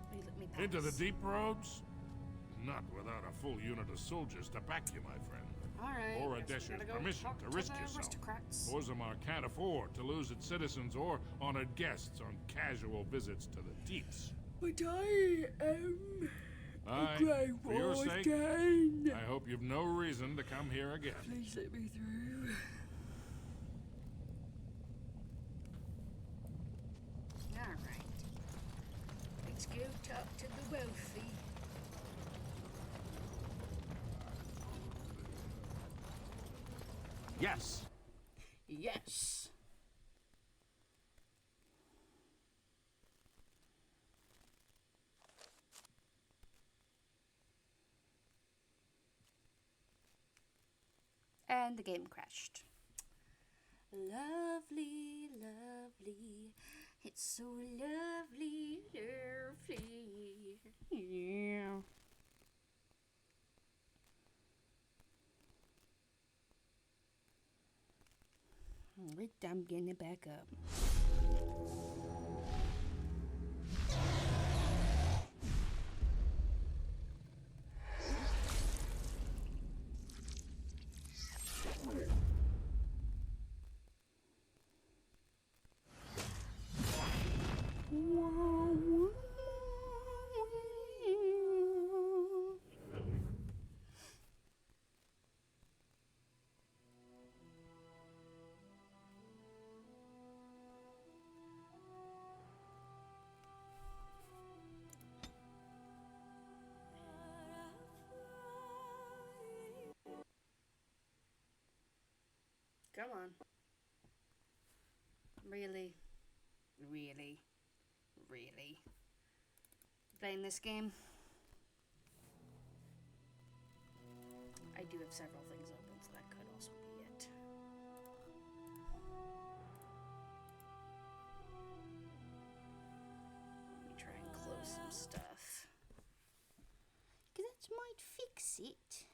Will you let me pass? Into the deep roads? Not without a full unit of soldiers to back you, my friend. Alright. Or Adesha's permission to risk yourself. Orzammar can't afford to lose its citizens or honored guests on casual visits to the deeps. But I am For your sake, I hope you've no reason to come here again. Please let me through. Alright. Let's go talk to the wealthy. Yes. Yes. And the game crashed. Lovely, lovely. It's so lovely, lovely. Yeah. Alright, I'm getting it back up. Come on. Really? Really? Really? Playing this game? I do have several things open, so that could also be it. Let me try and close some stuff. Because that might fix it.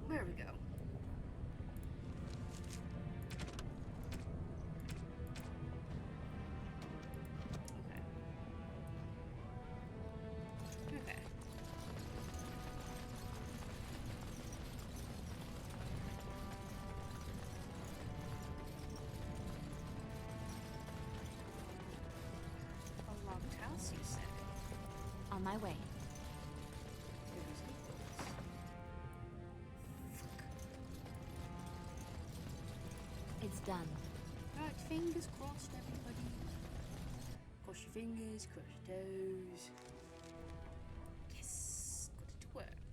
There we go. Okay. Okay. A locked house, you said? On my way. It's done. Right, fingers crossed, everybody. Cross your fingers, cross your toes. Yes, got it to work.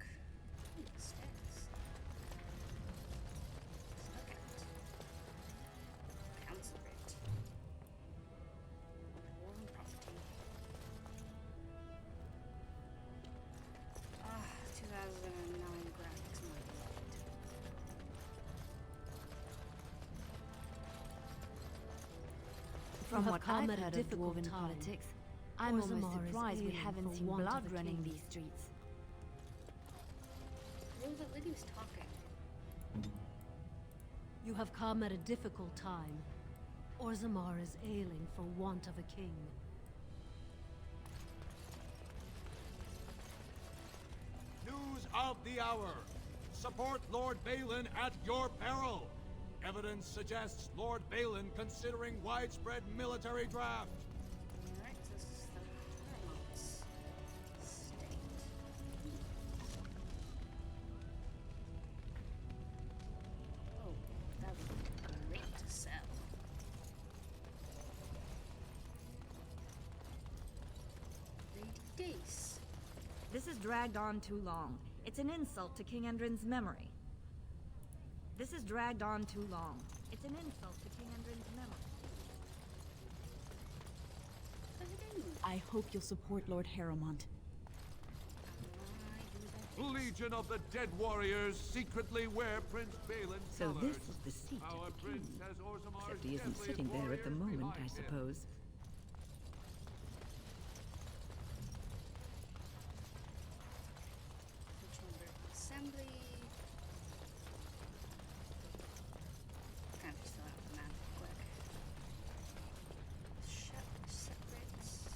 Ooh, stairs. Look at it. Council writ. War and property. Ah, 2009 graphics more than love it. From You what have come I've at a heard of difficult dwarven time. politics, I'm almost Orzammar is surprised we ailing haven't for seen want of blood a running king. these streets. The lady was talking. You have come at a difficult time. Orzammar is ailing for want of a king. News of the hour. Support Lord Balin at your peril. Evidence suggests Lord Balin considering widespread military draft. Alright, so this is the Hermont's state. Oh, that would be great to sell. Lady Dace. This has dragged on too long. It's an insult to King Endrin's memory. This has dragged on too long. It's an insult to King Endrin's memory. I hope you'll support Lord Harrowmont. Legion of the Dead Warriors secretly wear Prince Balin's So colors. this is the seat Our of the prince king. has Orzammar's Except he isn't deadliest sitting there at the warriors moment, I behind him. suppose. The Chamber of Assembly. Kind of just fill out the map real quick. Separates.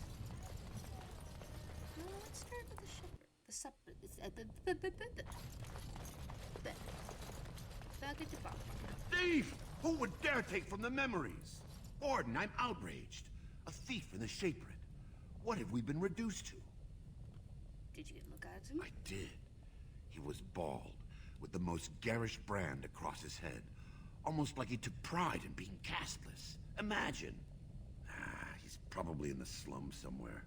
Let's start with the shepherd. The separate. Thief! Who would dare take from the memories? Warden, I'm outraged. A thief in the Shapered. What have we been reduced to? Did you look at him? I did. He was bald, with the most garish brand across his head. Almost like he took pride in being castless. Imagine. He's probably in the slums somewhere.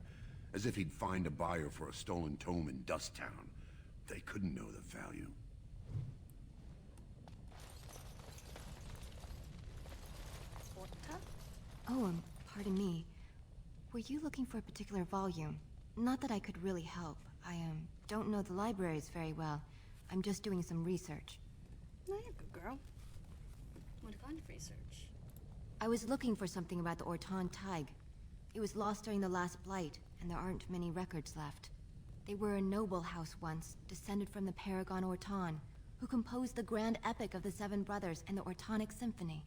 As if he'd find a buyer for a stolen tome in Dust Town. They couldn't know the value. Oh, pardon me. Were you looking for a particular volume? Not that I could really help. I, don't know the libraries very well. I'm just doing some research. No, you're a good girl. What kind of research? I was looking for something about the Orton Tig. It was lost during the last Blight, and there aren't many records left. They were a noble house once, descended from the Paragon Orton, who composed the grand epic of the Seven Brothers and the Ortonic Symphony.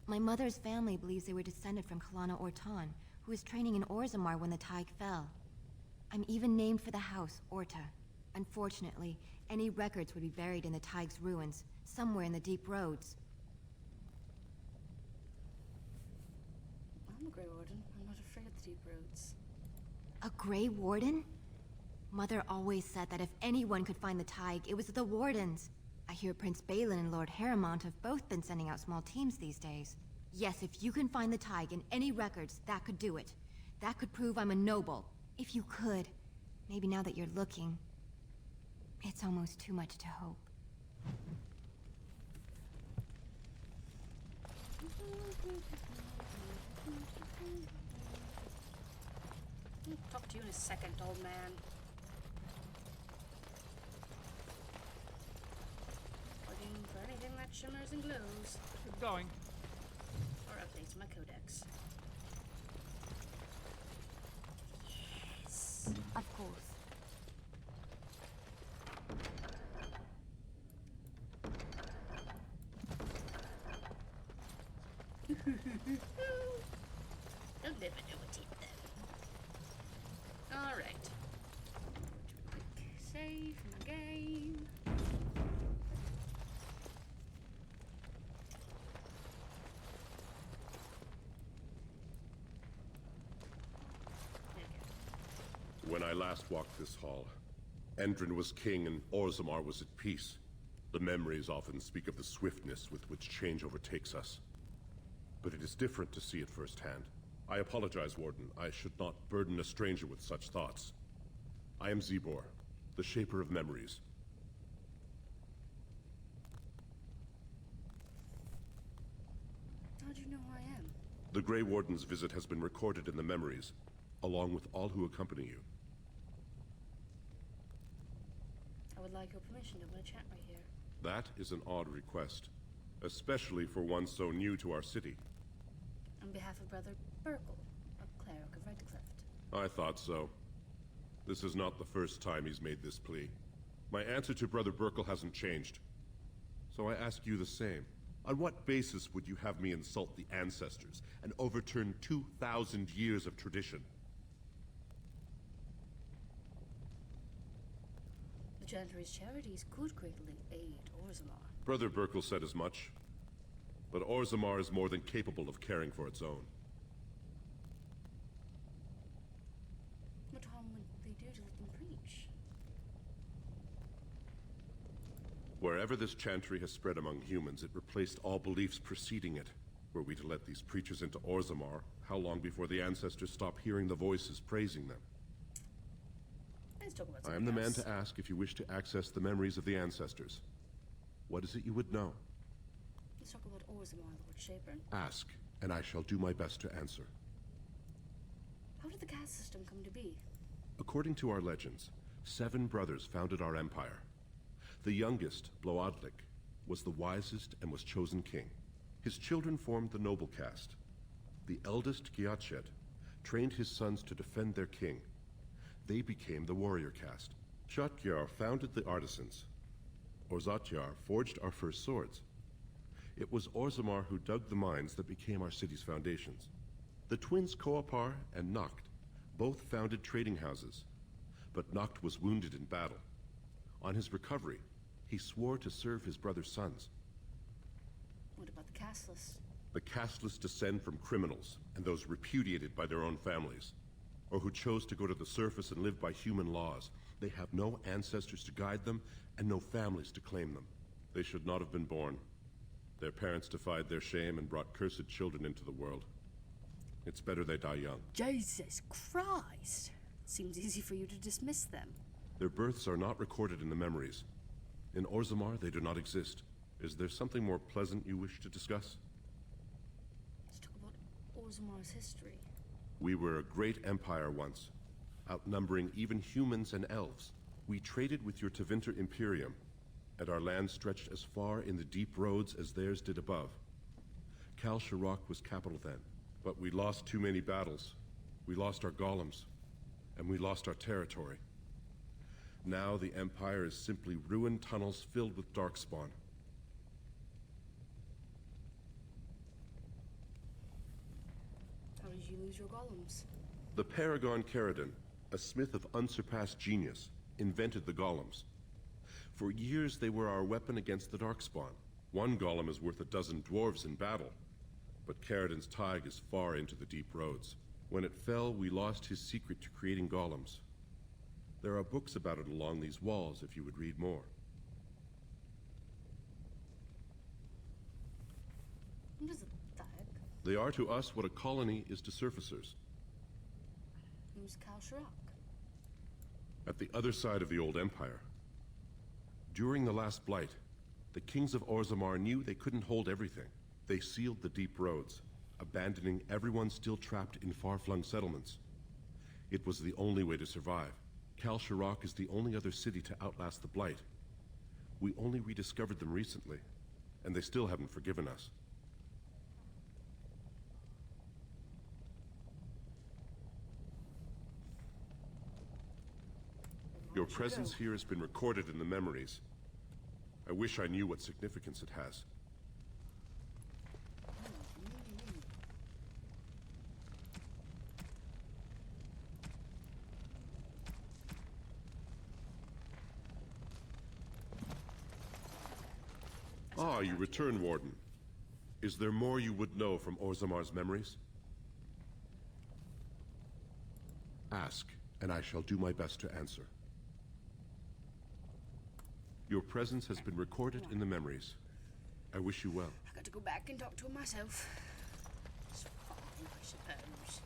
My mother's family believes they were descended from Kalana Orton, who was training in Orzammar when the Tig fell. I'm even named for the house, Orta. Unfortunately, any records would be buried in the Tig's ruins, somewhere in the deep roads. I'm a Grey Warden. I'm not afraid of the deep roads. A Grey Warden? Mother always said that if anyone could find the Tig, it was the Wardens. I hear Prince Balin and Lord Harrowmont have both been sending out small teams these days. Yes, if you can find the Tig in any records, that could do it. That could prove I'm a noble. If you could. Maybe now that you're looking. It's almost too much to hope. I'll talk to you in a second, old man. Looking for anything that shimmers and glows. Keep going. Or updates to my codex. Yes. Of course. You'll never know what's in them. Alright. Quick save from the game. When I last walked this hall, Endrin was king and Orzammar was at peace. The memories often speak of the swiftness with which change overtakes us. But it is different to see it firsthand. I apologize, Warden. I should not burden a stranger with such thoughts. I am Zebor, the Shaper of Memories. How do you know who I am? The Grey Warden's visit has been recorded in the memories, along with all who accompany you. I would like your permission to win a chat right here. That is an odd request, especially for one so new to our city. On behalf of Brother Burkle, a cleric of Redcliffe. I thought so. This is not the first time he's made this plea. My answer to Brother Burkle hasn't changed. So I ask you the same. On what basis would you have me insult the ancestors and overturn 2,000 years of tradition? The Chantry's charities could greatly aid Orzammar. Brother Burkle said as much. But Orzammar is more than capable of caring for its own. What harm would they do to let them preach? Wherever this chantry has spread among humans, it replaced all beliefs preceding it. Were we to let these preachers into Orzammar, how long before the ancestors stop hearing the voices praising them? Let's talk about I am the man else. to ask if you wish to access the memories of the ancestors. What is it you would know? Let's talk about Orzammar, Lord Shaper. Ask, and I shall do my best to answer. How did the caste system come to be? According to our legends, 7 brothers founded our empire. The youngest, Bloadlik, was the wisest and was chosen king. His children formed the noble caste. The eldest, Giachet, trained his sons to defend their king. They became the warrior caste. Shotgyar founded the artisans. Orzatyar forged our first swords. It was Orzammar who dug the mines that became our city's foundations. The twins Koapar and Noct both founded trading houses, but Noct was wounded in battle. On his recovery, he swore to serve his brother's sons. What about the casteless? The casteless descend from criminals and those repudiated by their own families, or who chose to go to the surface and live by human laws. They have no ancestors to guide them and no families to claim them. They should not have been born. Their parents defied their shame and brought cursed children into the world. It's better they die young. Jesus Christ! Seems easy for you to dismiss them. Their births are not recorded in the memories. In Orzammar, they do not exist. Is there something more pleasant you wish to discuss? Let's talk about Orzammar's history. We were a great empire once, outnumbering even humans and elves. We traded with your Tevinter Imperium, and our land stretched as far in the deep roads as theirs did above. Kal Sharok was capital then, but we lost too many battles. We lost our golems, and we lost our territory. Now the Empire is simply ruined tunnels filled with darkspawn. How did you lose your golems? The Paragon Caridon, a smith of unsurpassed genius, invented the golems. For years they were our weapon against the Darkspawn. One golem is worth a dozen dwarves in battle. But Caridin's Tig is far into the deep roads. When it fell, we lost his secret to creating golems. There are books about it along these walls if you would read more. What is a Tig? They are to us what a colony is to surfacers. Who's Kalsharok? At the other side of the old empire. During the last blight, the kings of Orzammar knew they couldn't hold everything. They sealed the deep roads, abandoning everyone still trapped in far-flung settlements. It was the only way to survive. Kalsharok is the only other city to outlast the blight. We only rediscovered them recently, and they still haven't forgiven us. Your presence here has been recorded in the memories. I wish I knew what significance it has. Ah, you return, Warden. Is there more you would know from Orzammar's memories? Ask, and I shall do my best to answer. Your presence has been recorded in the memories. I wish you well. I got to go back and talk to him myself. It's fine, I suppose.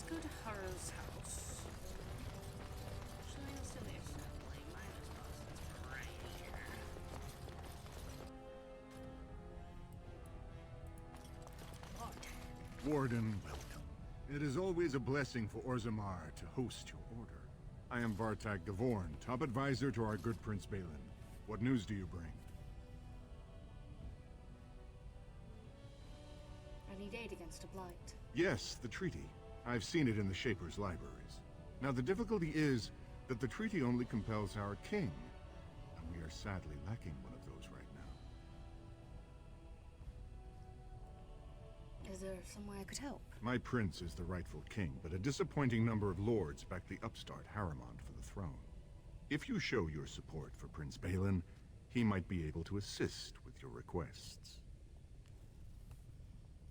Go to Haru's house. Actually, let's do the assembly. Might as well since we're right here. Warden, welcome. It is always a blessing for Orzammar to host your order. I am Vartag Gavorn, top advisor to our good Prince Balin. What news do you bring? Any date against a blight. Yes, the treaty. I've seen it in the Shaper's libraries. Now, the difficulty is that the treaty only compels our king, and we are sadly lacking one of those right now. Is there some way I could help? My prince is the rightful king, but a disappointing number of lords back the upstart Haramond for the throne. If you show your support for Prince Balin, he might be able to assist with your requests.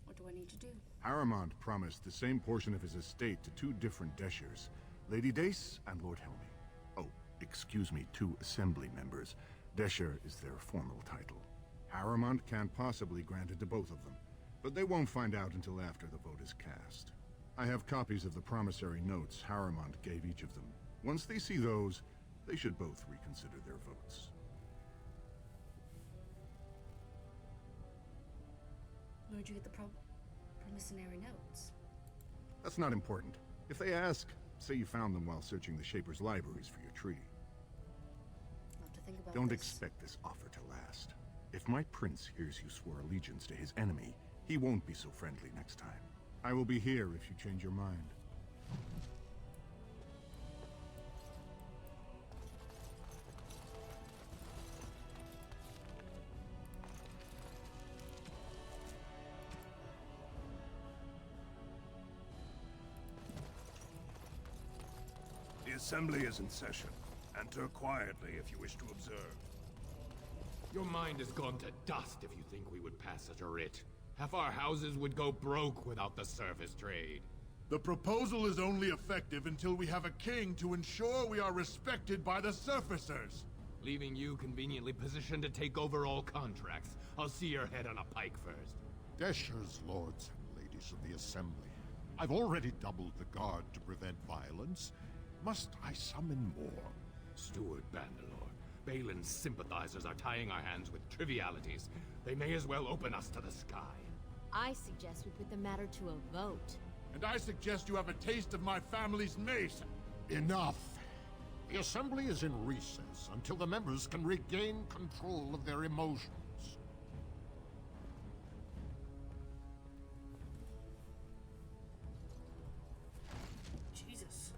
What do I need to do? Haramond promised the same portion of his estate to two different Deshers, Lady Dace and Lord Helmy. Oh, excuse me, two assembly members. Desher is their formal title. Haramond can't possibly grant it to both of them, but they won't find out until after the vote is cast. I have copies of the promissory notes Haramond gave each of them. Once they see those, they should both reconsider their votes. Where'd you get the promissory notes? That's not important. If they ask, say you found them while searching the Shaper's libraries for your treaty. I'll have to think about Don't this. expect this offer to last. If my prince hears you swore allegiance to his enemy, he won't be so friendly next time. I will be here if you change your mind. The assembly is in session. Enter quietly if you wish to observe. Your mind has gone to dust if you think we would pass such a writ. Half our houses would go broke without the service trade. The proposal is only effective until we have a king to ensure we are respected by the surfacers. Leaving you conveniently positioned to take over all contracts. I'll see your head on a pike first. Deshers, lords and ladies of the assembly. I've already doubled the guard to prevent violence. Must I summon more? Steward Bandalore, Balin's sympathizers are tying our hands with trivialities. They may as well open us to the sky. I suggest we put the matter to a vote. And I suggest you have a taste of my family's mace. Enough! The Assembly is in recess until the members can regain control of their emotions. Jesus.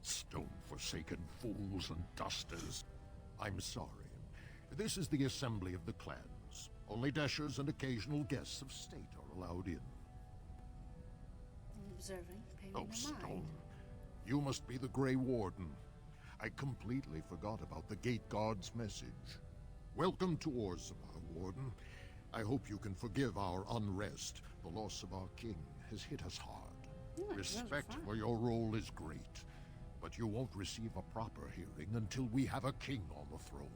Stone-forsaken fools and dusters. I'm sorry. This is the Assembly of the Clans. Only Dashers and occasional guests of state are allowed in. I'm observing, paying Oh, no mind. Stone. You must be the Grey Warden. I completely forgot about the Gate Guard's message. Welcome to Orzammar, Warden. I hope you can forgive our unrest. The loss of our king has hit us hard. Respect for your role is great, but you won't receive a proper hearing until we have a king on the throne.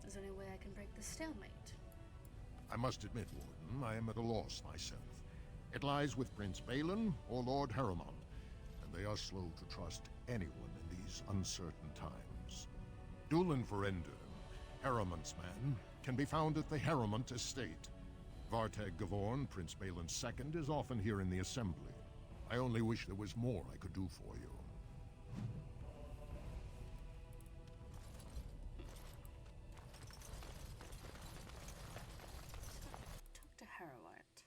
Is there any way I can break the stalemate? I must admit, Warden, I am at a loss myself. It lies with Prince Balin or Lord Harrowmont, and they are slow to trust anyone in these uncertain times. Dulin Verender, Harrowmont's man, can be found at the Harrowmont estate. Vartag Gavorn, Prince Balin's second, is often here in the Assembly. I only wish there was more I could do for you. Talk to Harrowmont.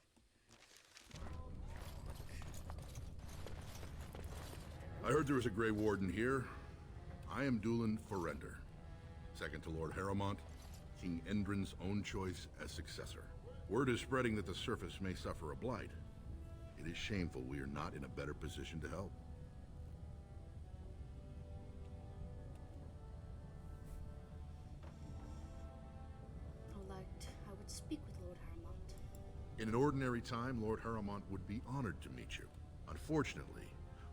I heard there was a Grey Warden here. I am Dulin Verender, second to Lord Harrowmont, King Endrin's own choice as successor. Word is spreading that the surface may suffer a blight. It is shameful we are not in a better position to help. I would speak with Lord Harrowmont. In an ordinary time, Lord Harrowmont would be honored to meet you. Unfortunately,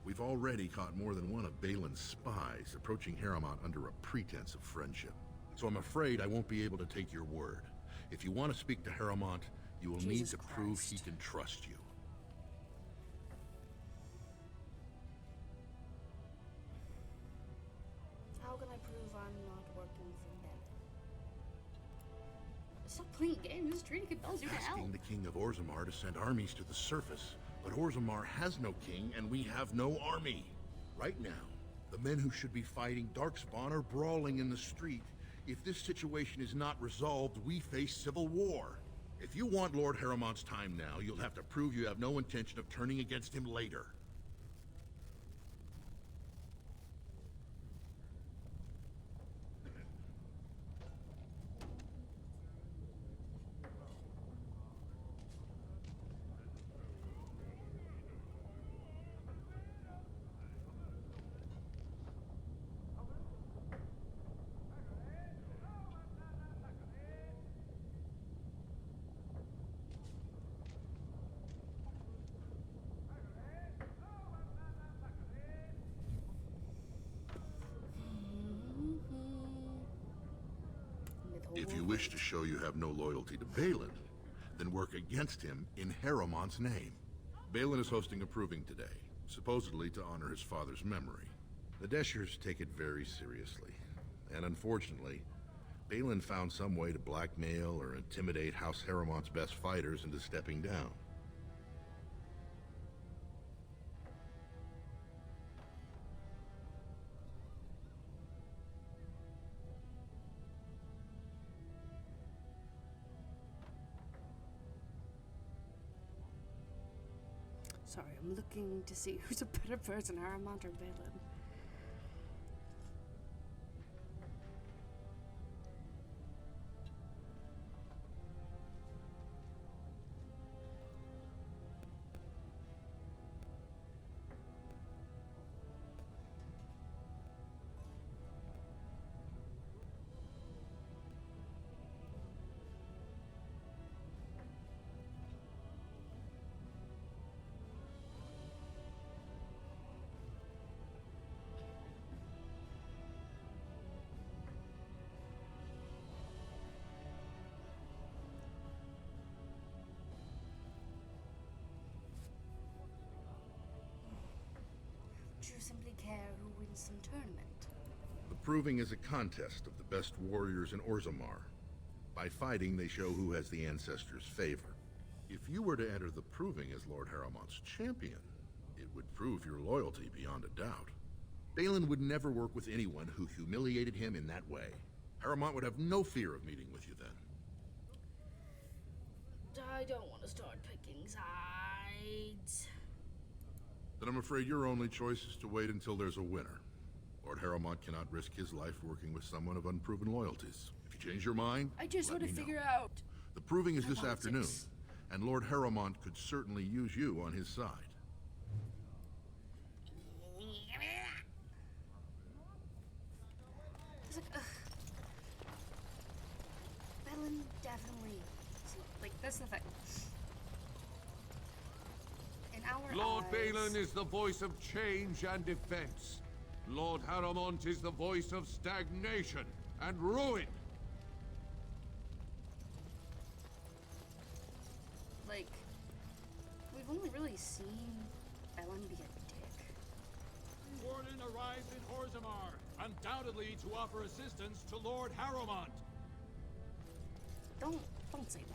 we've already caught more than one of Balin's spies approaching Harrowmont under a pretense of friendship. So I'm afraid I won't be able to take your word. If you want to speak to Harrowmont, you will need to prove he can trust you. How can I prove I'm not working for them? Stop playing games. Treaty compels you to help. Asking the King of Orzammar to send armies to the surface, but Orzammar has no king and we have no army. Right now, the men who should be fighting Darkspawn are brawling in the street. If this situation is not resolved, we face civil war. If you want Lord Harrowmont's time now, you'll have to prove you have no intention of turning against him later. If you wish to show you have no loyalty to Balin, then work against him in Harrowmont's name. Balin is hosting a proving today, supposedly to honor his father's memory. The Deshers take it very seriously, and unfortunately, Balin found some way to blackmail or intimidate House Harrowmont's best fighters into stepping down. Sorry, I'm looking to see who's a better person, Harrowmont or Balin. Do you simply care who wins some tournament? The proving is a contest of the best warriors in Orzammar. By fighting, they show who has the ancestors' favor. If you were to enter the proving as Lord Harrowmont's champion, it would prove your loyalty beyond a doubt. Balin would never work with anyone who humiliated him in that way. Harrowmont would have no fear of meeting with you then. I don't want to start picking sides. Then I'm afraid your only choice is to wait until there's a winner. Lord Harrowmont cannot risk his life working with someone of unproven loyalties. If you change your mind, I just let want to me know. figure out. The proving is my this politics. afternoon, and Lord Harrowmont could certainly use you on his side. It's like, ugh. Balin definitely. See, like, that's the thing. In our Lord eyes, Balin is the voice of change and defense. Lord Harrowmont is the voice of stagnation and ruin. like, we've only really seen Balin be a dick. Warden arrives in Orzammar, undoubtedly to offer assistance to Lord Harrowmont. Don't say that.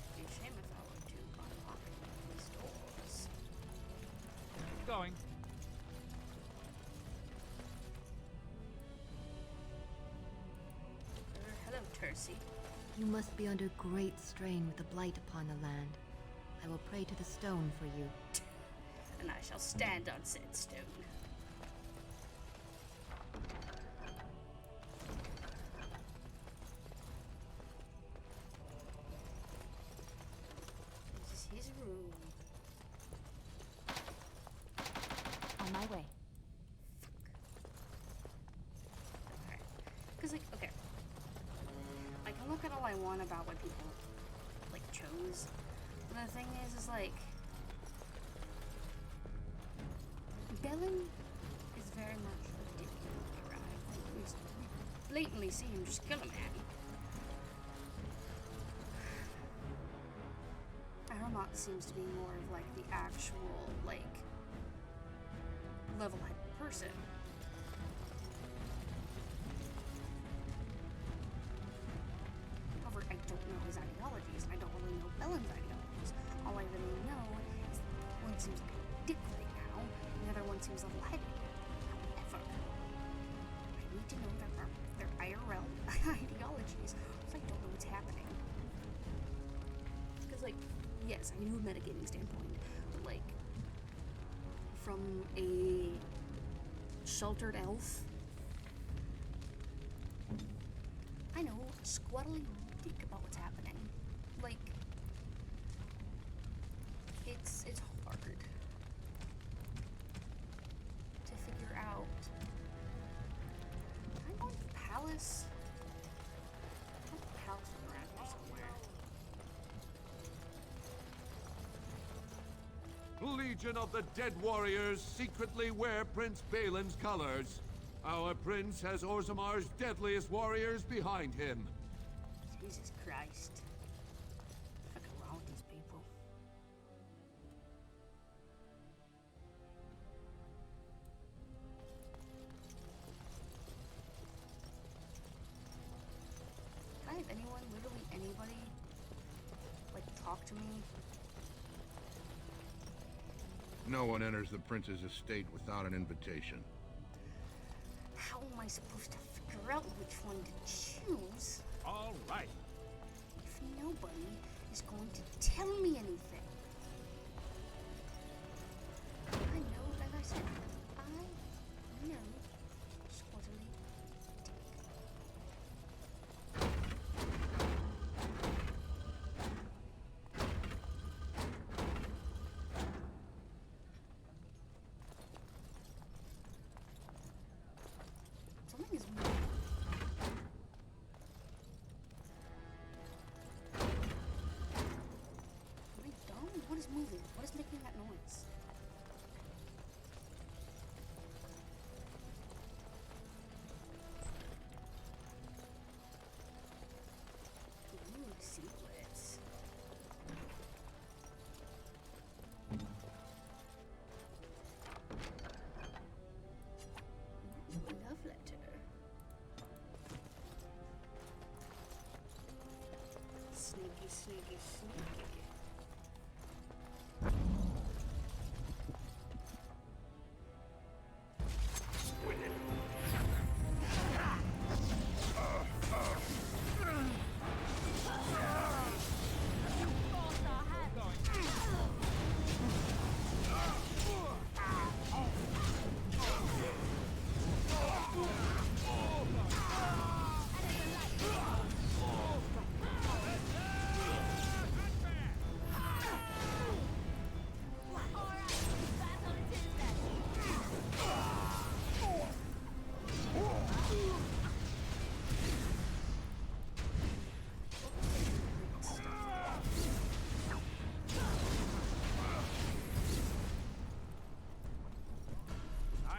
It'd be a shame if I were to unlock these doors. Going. Hello, Tercy. You must be under great strain with the blight upon the land. I will pray to the stone for you. And I shall stand on said stone. This is his room. On my way. Because, like, okay. I can look at all I want about what people, like, chose. But the thing is like, Balin is very much a dick when he arrived. Like, we blatantly see him just kill a man. Harrowmont seems to be more of, like, the actual, like, level-headed person. However, I don't know his ideologies, and I don't really know Balin's ideologies. All I really know is that one seems like a dick right now, and the other one seems level-headed. However, I need to know their IRL ideologies, because I don't know what's happening. Because, like, yes, I knew a metagaming standpoint, but, like, from a sheltered elf, I know squattily dick about what's happening. Like, it's hard to figure out. Can I go to the palace? I think the palace is around here somewhere. Legion of the Dead Warriors secretly wear Prince Balin's colors. Our prince has Orzammar's deadliest warriors behind him. Jesus Christ. What's wrong with these people? Can I have anyone, literally anybody, like, talk to me? No one enters the prince's estate without an invitation. How am I supposed to figure out which one to choose All right. if nobody is going to tell me anything? I know, like I said, I know squattily dick. Something is moving. Really don't. Sneaky, sneaky, sneaky.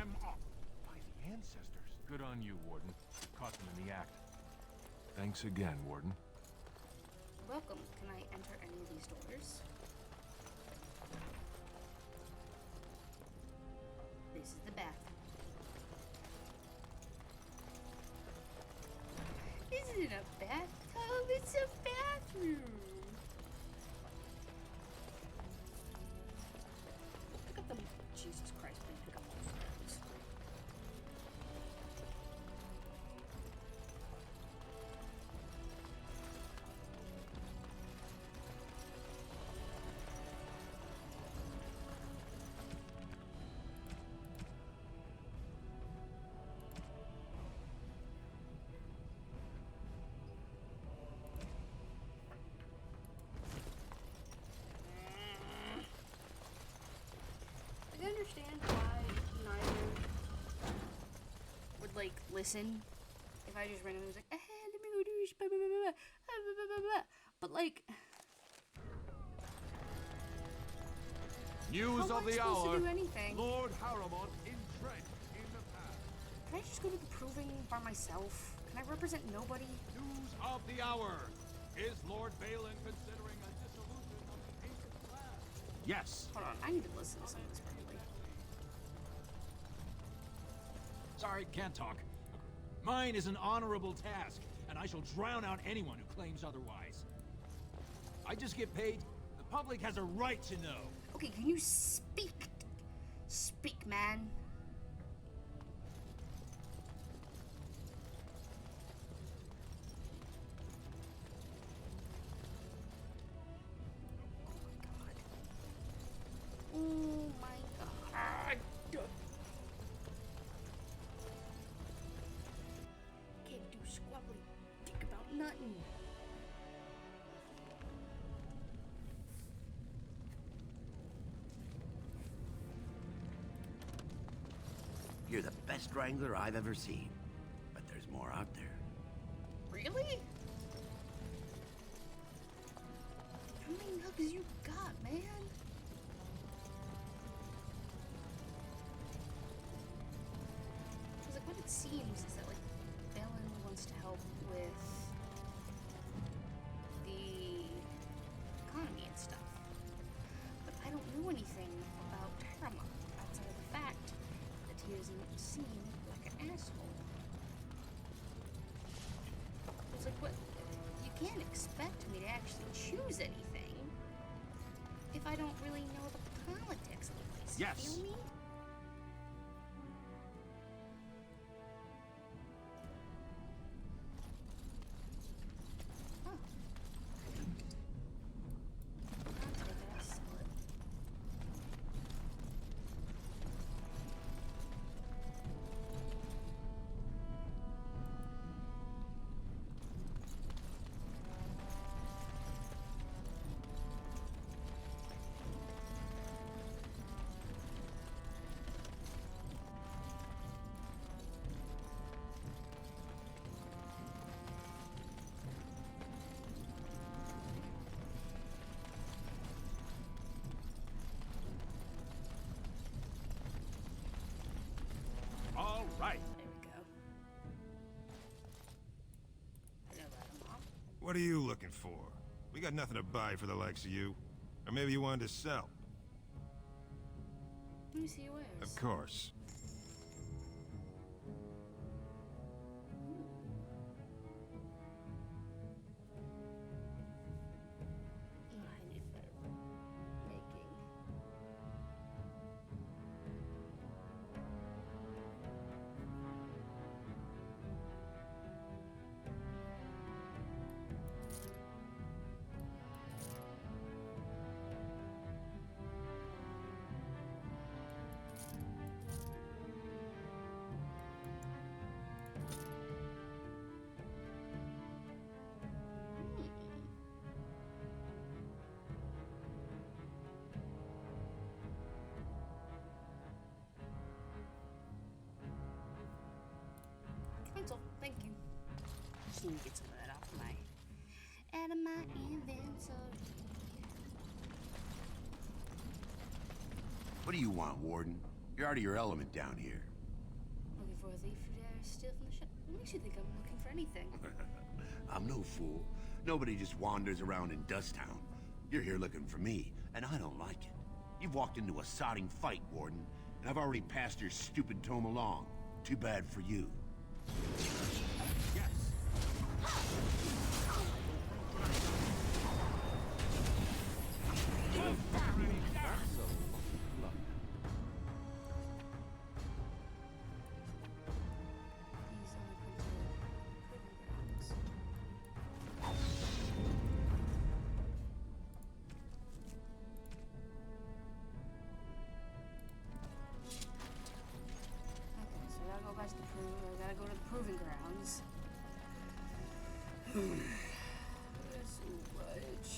I'm off by the ancestors. Good on you, Warden. You caught them in the act. Thanks again, Warden. Welcome. Can I enter any of these doors? This is the bathroom. This isn't a bathtub, it's a bathroom. Pick up the... Jesus Christ, please pick up all the photos. I understand why neither would like listen if I just randomly was like, let me go do this, blah, blah, blah, blah, blah, blah, blah, blah. But like, News how of am I the supposed hour. to do anything? Lord Harrowmont entrenched in the past. Can I just go to the proving by myself? Can I represent nobody? News of the hour. Is Lord Balin considering a dissolution of the ancient class? Yes. Hold on, I need to listen to some of this properly. Sorry, can't talk. Mine is an honorable task, and I shall drown out anyone who claims otherwise. I just get paid. The public has a right to know. Okay, can you speak? Speak, man. Oh my god. Can't do squabbly dick about nothing. You're the best wrangler I've ever seen. But there's more out there. Really? How many nugs you got, man? Because like what it seems is that like Balin wants to help with the economy and stuff. But I don't know anything about Harrowmont outside of the fact that he doesn't seem like an asshole. It's like, what? You can't expect me to actually choose anything if I don't really know the politics of the place. Yes. You feel me? Huh. I'll take it, I'll sell it. All right. There we go. Hello, Mom. What are you looking for? We got nothing to buy for the likes of you. Or maybe you wanted to sell. Let me see your wares. Of course. just need to get some of that out of my inventory. What do you want, Warden? You're out of your element down here. Looking for a thief to steal from the ship? What makes you think I'm looking for anything? I'm no fool. Nobody just wanders around in Dust Town. You're here looking for me, and I don't like it. You've walked into a sodding fight, Warden, and I've already passed your stupid tome along. Too bad for you. I gotta go to the proving grounds. There's so much.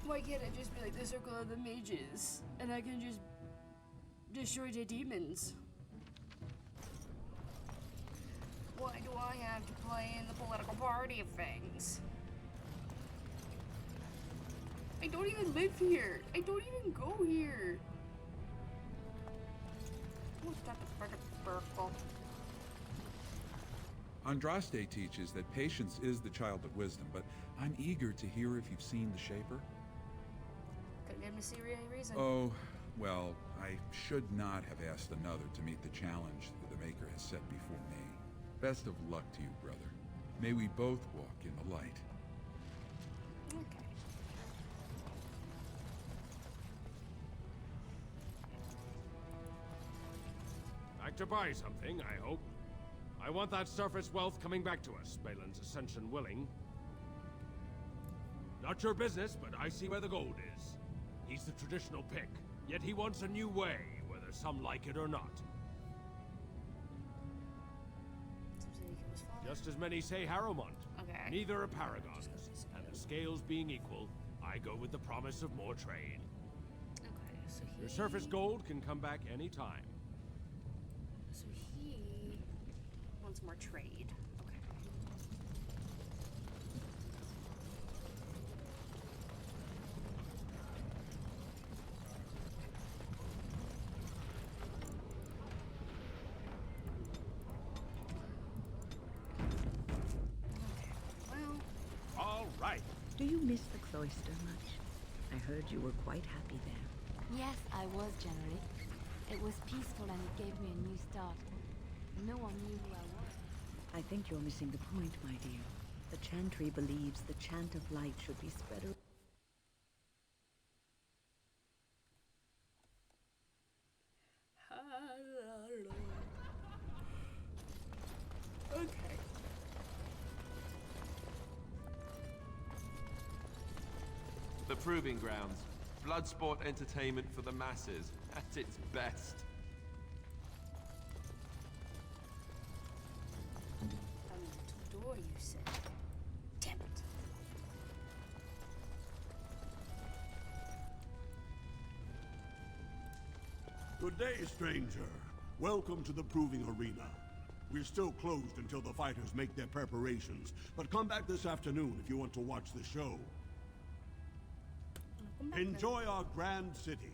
Why can't I just be like the Circle of the Mages and I can just destroy the demons? Why do I have to play in the political party of things? I don't even live here. I don't even go here. Andraste teaches that patience is the child of wisdom, but I'm eager to hear if you've seen the Shaper. Couldn't give him a serious reason. Oh, well, I should not have asked another to meet the challenge that the Maker has set before me. Best of luck to you, brother. May we both walk in the light. Okay. Like to buy something, I hope. I want that surface wealth coming back to us, Balin's ascension willing. Not your business, but I see where the gold is. He's the traditional pick, yet he wants a new way, whether some like it or not. Just as many say Harrowmont. Okay. Neither are paragons. And the scales being equal, I go with the promise of more trade. Okay, so he... Your surface gold can come back any time. So he wants more trade. Okay. All right. Do you miss the cloister much? I heard you were quite happy there. Yes, I was generally. It was peaceful and it gave me a new start. No one knew who I was. I think you're missing the point, my dear. The Chantry believes the chant of light should be spread around. Okay. The Proving Grounds. Bloodsport entertainment for the masses, at its best. Door, you said. Damn it. Good day, stranger. Welcome to the Proving Arena. We're still closed until the fighters make their preparations, but come back this afternoon if you want to watch the show. Enjoy our grand city.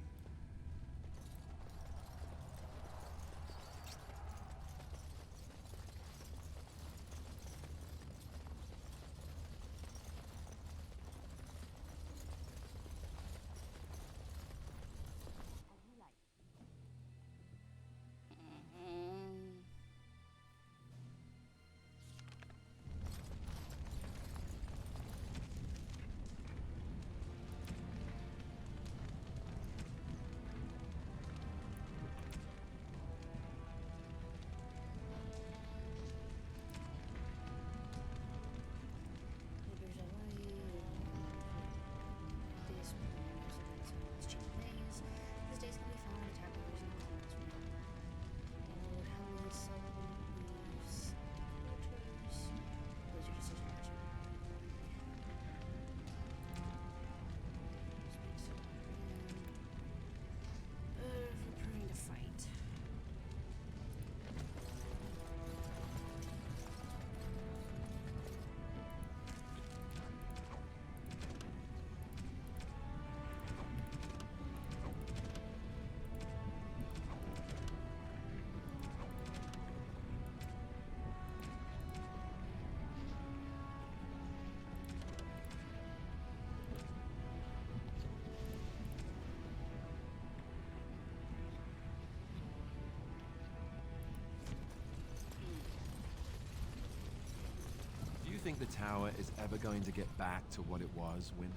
think the tower is ever going to get back to what it was, Wynne?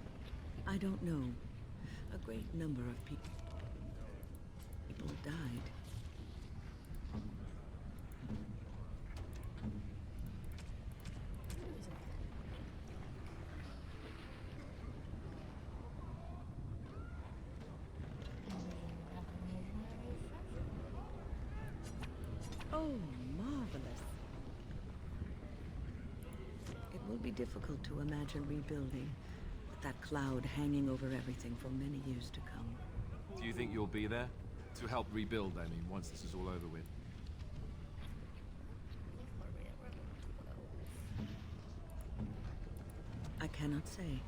I don't know. A great number of people died. Oh, marvelous. It will be difficult to imagine rebuilding, with that cloud hanging over everything for many years to come. Do you think you'll be there? To help rebuild, I mean, once this is all over with. I cannot say.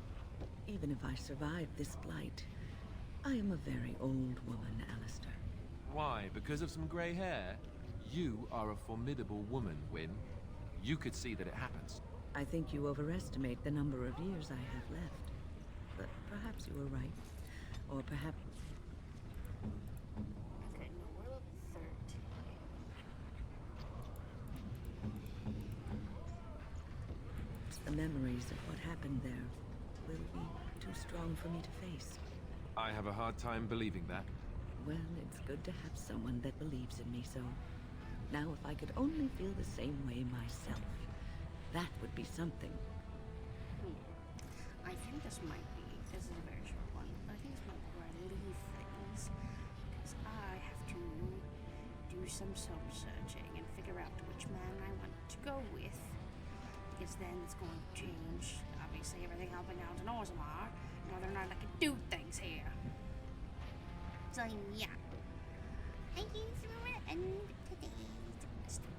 Even if I survive this blight, I am a very old woman, Alistair. Why? Because of some grey hair? You are a formidable woman, Wynne. You could see that it happens. I think you overestimate the number of years I have left. But perhaps you were right. Or perhaps... Okay, no, we're level 13. The memories of what happened there will be too strong for me to face. I have a hard time believing that. Well, it's good to have someone that believes in me, so... Now, if I could only feel the same way myself, that would be something. I think this is a very short one, but I think this might be where I leave things, because I have to do some soul-searching and figure out which man I want to go with, because then it's going to change, obviously, everything helping out in Orzammar, and whether or not I can do things here. So, yeah. I guess we're at end today's stream.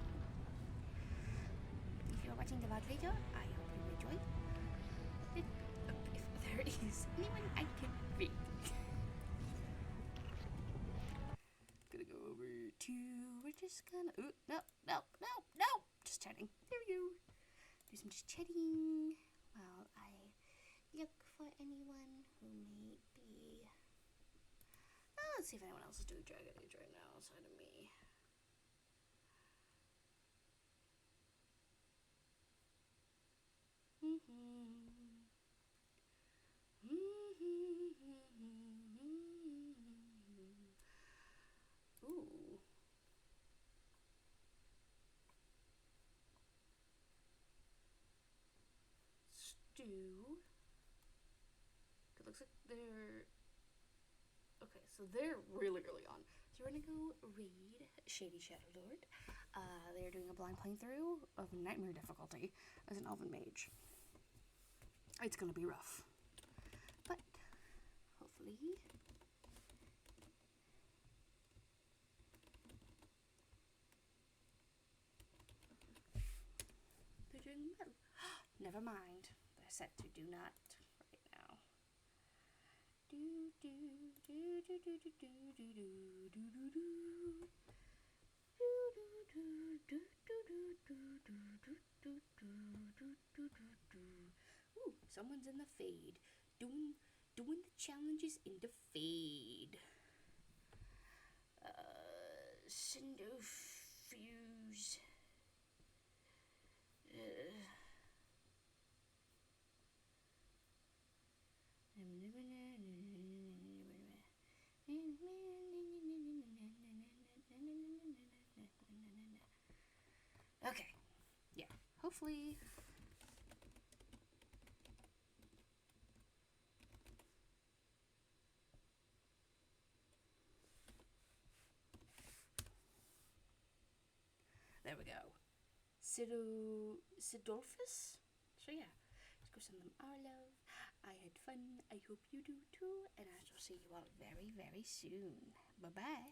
If you're watching the VOD later, I hope you enjoy. If there is anyone I can read. Gonna go over to... We're just gonna... Ooh, no. Just chatting. There we go. Do some just chatting while I look for anyone who may be... let's see if anyone else is doing Dragon Age right now outside of me. Ooh. Stew. It looks like they're... Okay, so they're really early on. So we're gonna go read Shady Shadow Lord. They're doing a blind playthrough of Nightmare difficulty as an Elven Mage. It's gonna be rough, but hopefully they're doing well. Never mind. They're set to do not right now. Ooh, someone's in the fade. Doing the challenges in the fade. Cinderfuse. Okay, yeah, hopefully. There we go. Sidolphus? So yeah, let's go send them our love. I had fun. I hope you do too. And I shall see you all very, very soon. Bye-bye.